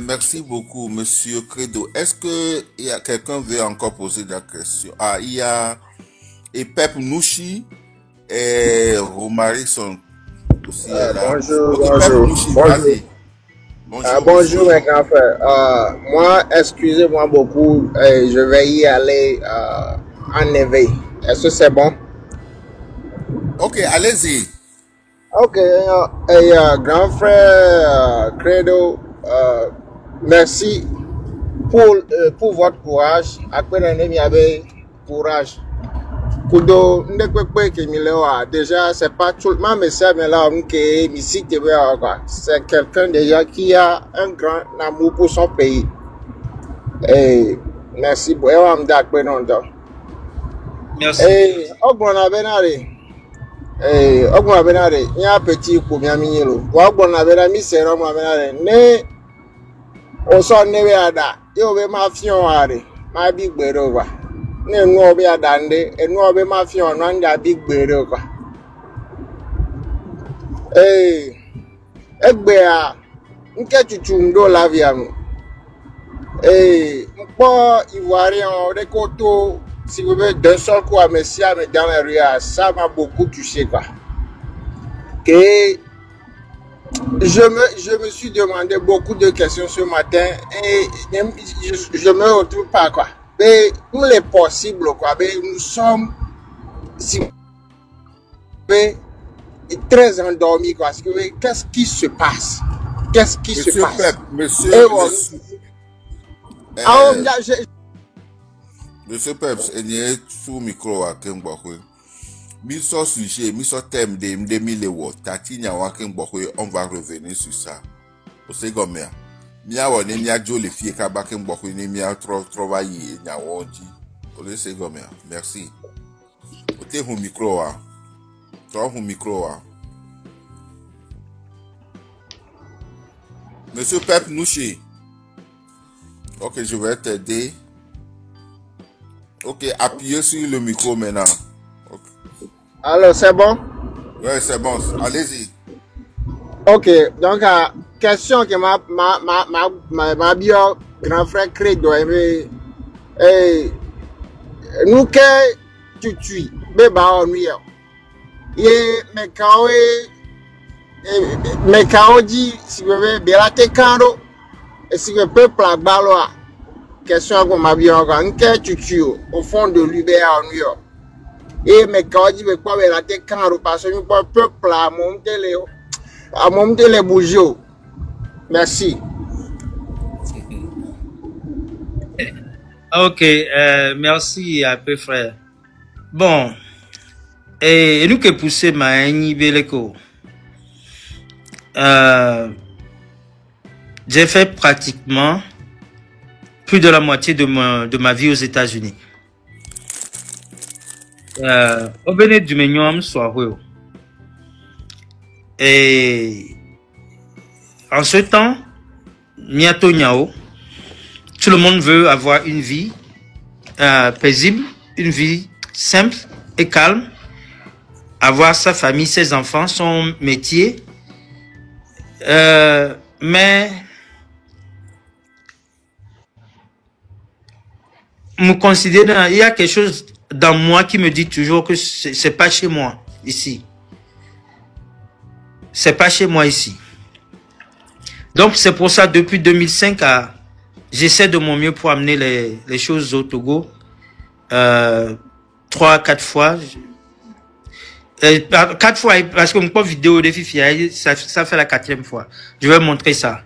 Merci beaucoup, Monsieur Credo. Est-ce que il y a quelqu'un qui veut encore poser la question? Ah, il y a Pep Nouchi et Romary sont aussi là. Bonjour, okay, bonjour. Nouchi, bonjour. Bonjour, mes grands frères. Moi, excusez-moi beaucoup, je vais y aller en éveil. Est-ce que c'est bon? Ok, allez-y. Ok, grand frère Credo, merci pour votre courage. Après l'année, il y avait courage. Kudo, déjà, c'est pas tout le monde, mais c'est c'est quelqu'un déjà qui a un grand amour pour son pays. Et merci beaucoup. Merci. Et Ogbo Benare, il y a un petit coup, bien minilo. Ogbo Benare, mi sera moi Benare. Ne, on s'en est à da. Yo be ma fion are, ma big berova. Ne no be adande, e no be ma fion no anda big berova. Egbe a, nke chuchu ndo la viamu. Mpo Ivoirien, de koto. Si vous voulez d'un seul coup à Messia, mais dans la rue, ça m'a beaucoup touché, quoi. Que je me suis demandé beaucoup de questions ce matin et je me retrouve pas quoi. Mais nous les possibles quoi. Mais nous sommes très endormis quoi. Qu'est-ce qui se passe? Qu'est-ce qui se passe? Monsieur Peps, il y a sous micro à Kembokwe. Miso sujet, miso thème de Mdemilewo, Tatinia Wakembokwe, on va revenir sur ça. Au second mère. Mia wa ne mia jo le fie ka ba Kembokwe ne mia travailler nya wonji. Au le second mère. Merci. Au te hu micro wa. To hu micro wa. Monsieur Pep Nouché. Ok, je vais t'aider. Ok, appuyez sur le micro maintenant. Okay. Alors, c'est bon? Oui, c'est bon. Allez-y. Ok, donc, question que ma bio grand frère Credo aimé. Nous que tu tues, bébé en nuit. Et mais quand dit si vous voulez bien te caro et si le peuple a baloa question comme ma bio quand tu tues au fond de l'Uber en New York. Et mais quand dit mais quoi bien te caro parce que le peuple a monté les bougies. Merci. Ok, merci un peu frère. Bon, et nous que pousser ma beleko. J'ai fait pratiquement plus de la moitié de ma vie aux États-Unis. Au Bénin du Ménium, et en ce temps, Miato Nyao, tout le monde veut avoir une vie paisible, une vie simple et calme, avoir sa famille, ses enfants, son métier. Mais me considérant, il y a quelque chose dans moi qui me dit toujours que c'est pas chez moi ici. C'est pas chez moi ici. Donc c'est pour ça depuis 2005 j'essaie de mon mieux pour amener les choses au Togo. 3-4 fois. 4 fois parce que mon vidéo de Fifi, ça fait la 4e fois. Je vais montrer ça.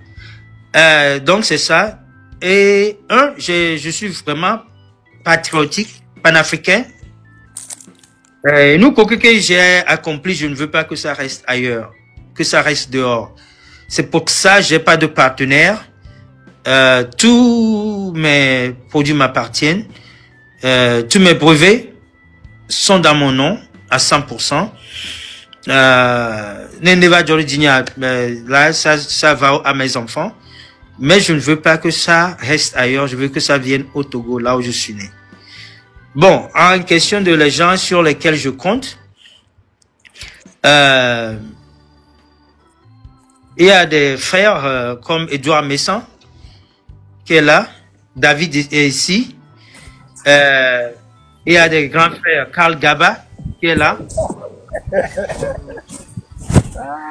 Donc c'est ça. Et je suis vraiment patriotique, panafricain. Nous, quoi que j'ai accompli, je ne veux pas que ça reste ailleurs, que ça reste dehors. C'est pour ça que j'ai pas de partenaire. Tous mes produits m'appartiennent. Tous mes brevets sont dans mon nom à 100%. Là, ça va à mes enfants. Mais je ne veux pas que ça reste ailleurs. Je veux que ça vienne au Togo, là où je suis né. Bon, en question de les gens sur lesquels je compte, il y a des frères comme Edouard Messan, qui est là. David est ici. Il y a des grands frères, Karl Gaba, qui est là.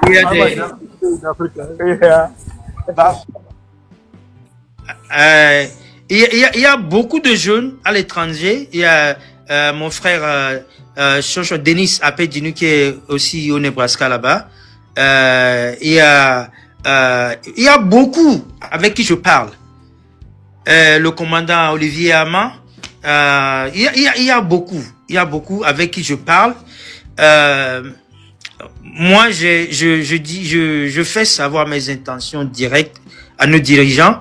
Il y a des... il y a beaucoup de jeunes à l'étranger. Il y a mon frère Denis Apedinu qui est aussi au Nebraska là-bas. Il y a beaucoup avec qui je parle. Le commandant Olivier Ama. Il y a beaucoup avec qui je parle. Moi, je fais savoir mes intentions directes à nos dirigeants.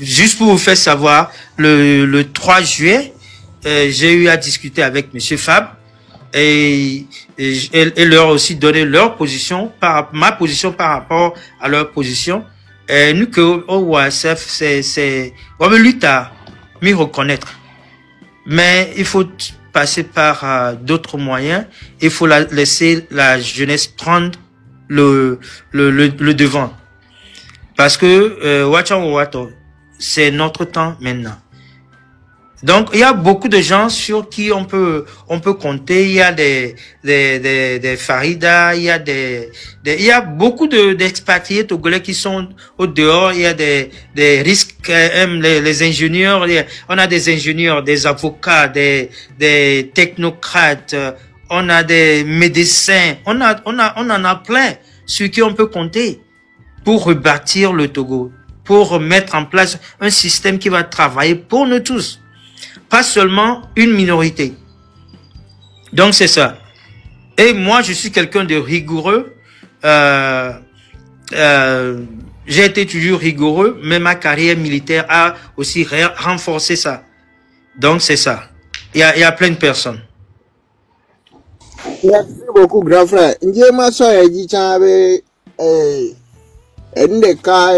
Juste pour vous faire savoir, le 3 juillet, j'ai eu à discuter avec Monsieur Fab et leur aussi donner leur position, ma position par rapport à leur position. Nous que au OASF, on veut lutter à m'y reconnaître, mais il faut passer par d'autres moyens. Il faut laisser la jeunesse prendre le devant. Parce que c'est notre temps maintenant. Donc, il y a beaucoup de gens sur qui on peut compter. Il y a des Farida, il y a beaucoup d'expatriés togolais qui sont au dehors. Il y a des risques, les ingénieurs. On a des ingénieurs, des avocats, des technocrates. On a des médecins. On en a plein sur qui on peut compter pour rebâtir le Togo, pour mettre en place un système qui va travailler pour nous tous. Pas seulement une minorité. Donc c'est ça. Et moi, je suis quelqu'un de rigoureux. J'ai été toujours rigoureux, mais ma carrière militaire a aussi renforcé ça. Donc c'est ça. Il y a plein de personnes. Merci beaucoup, grand frère. Ndiye maso ya jichabe ndeka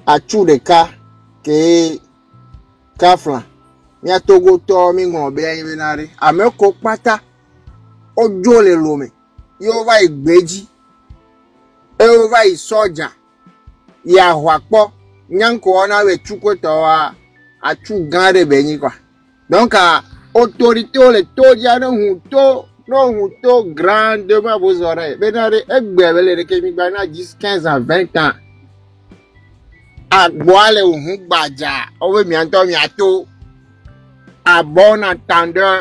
achu deka ke Kafla, mia Togo to mi ngombe ya benare. Ameko pata ojo le lome. Yo va igbeji. E va isoja. Ya hwapo nyanko ona we chukwe to wa achu gande benyi kwa. Donc autorité o le to dia no huto grande ma vos oreilles. Benare egbele de ke mi gba na 10, 15 à 20 ans. Agboale ou gbaja, owe mi anto mi ato, a bon entendeur.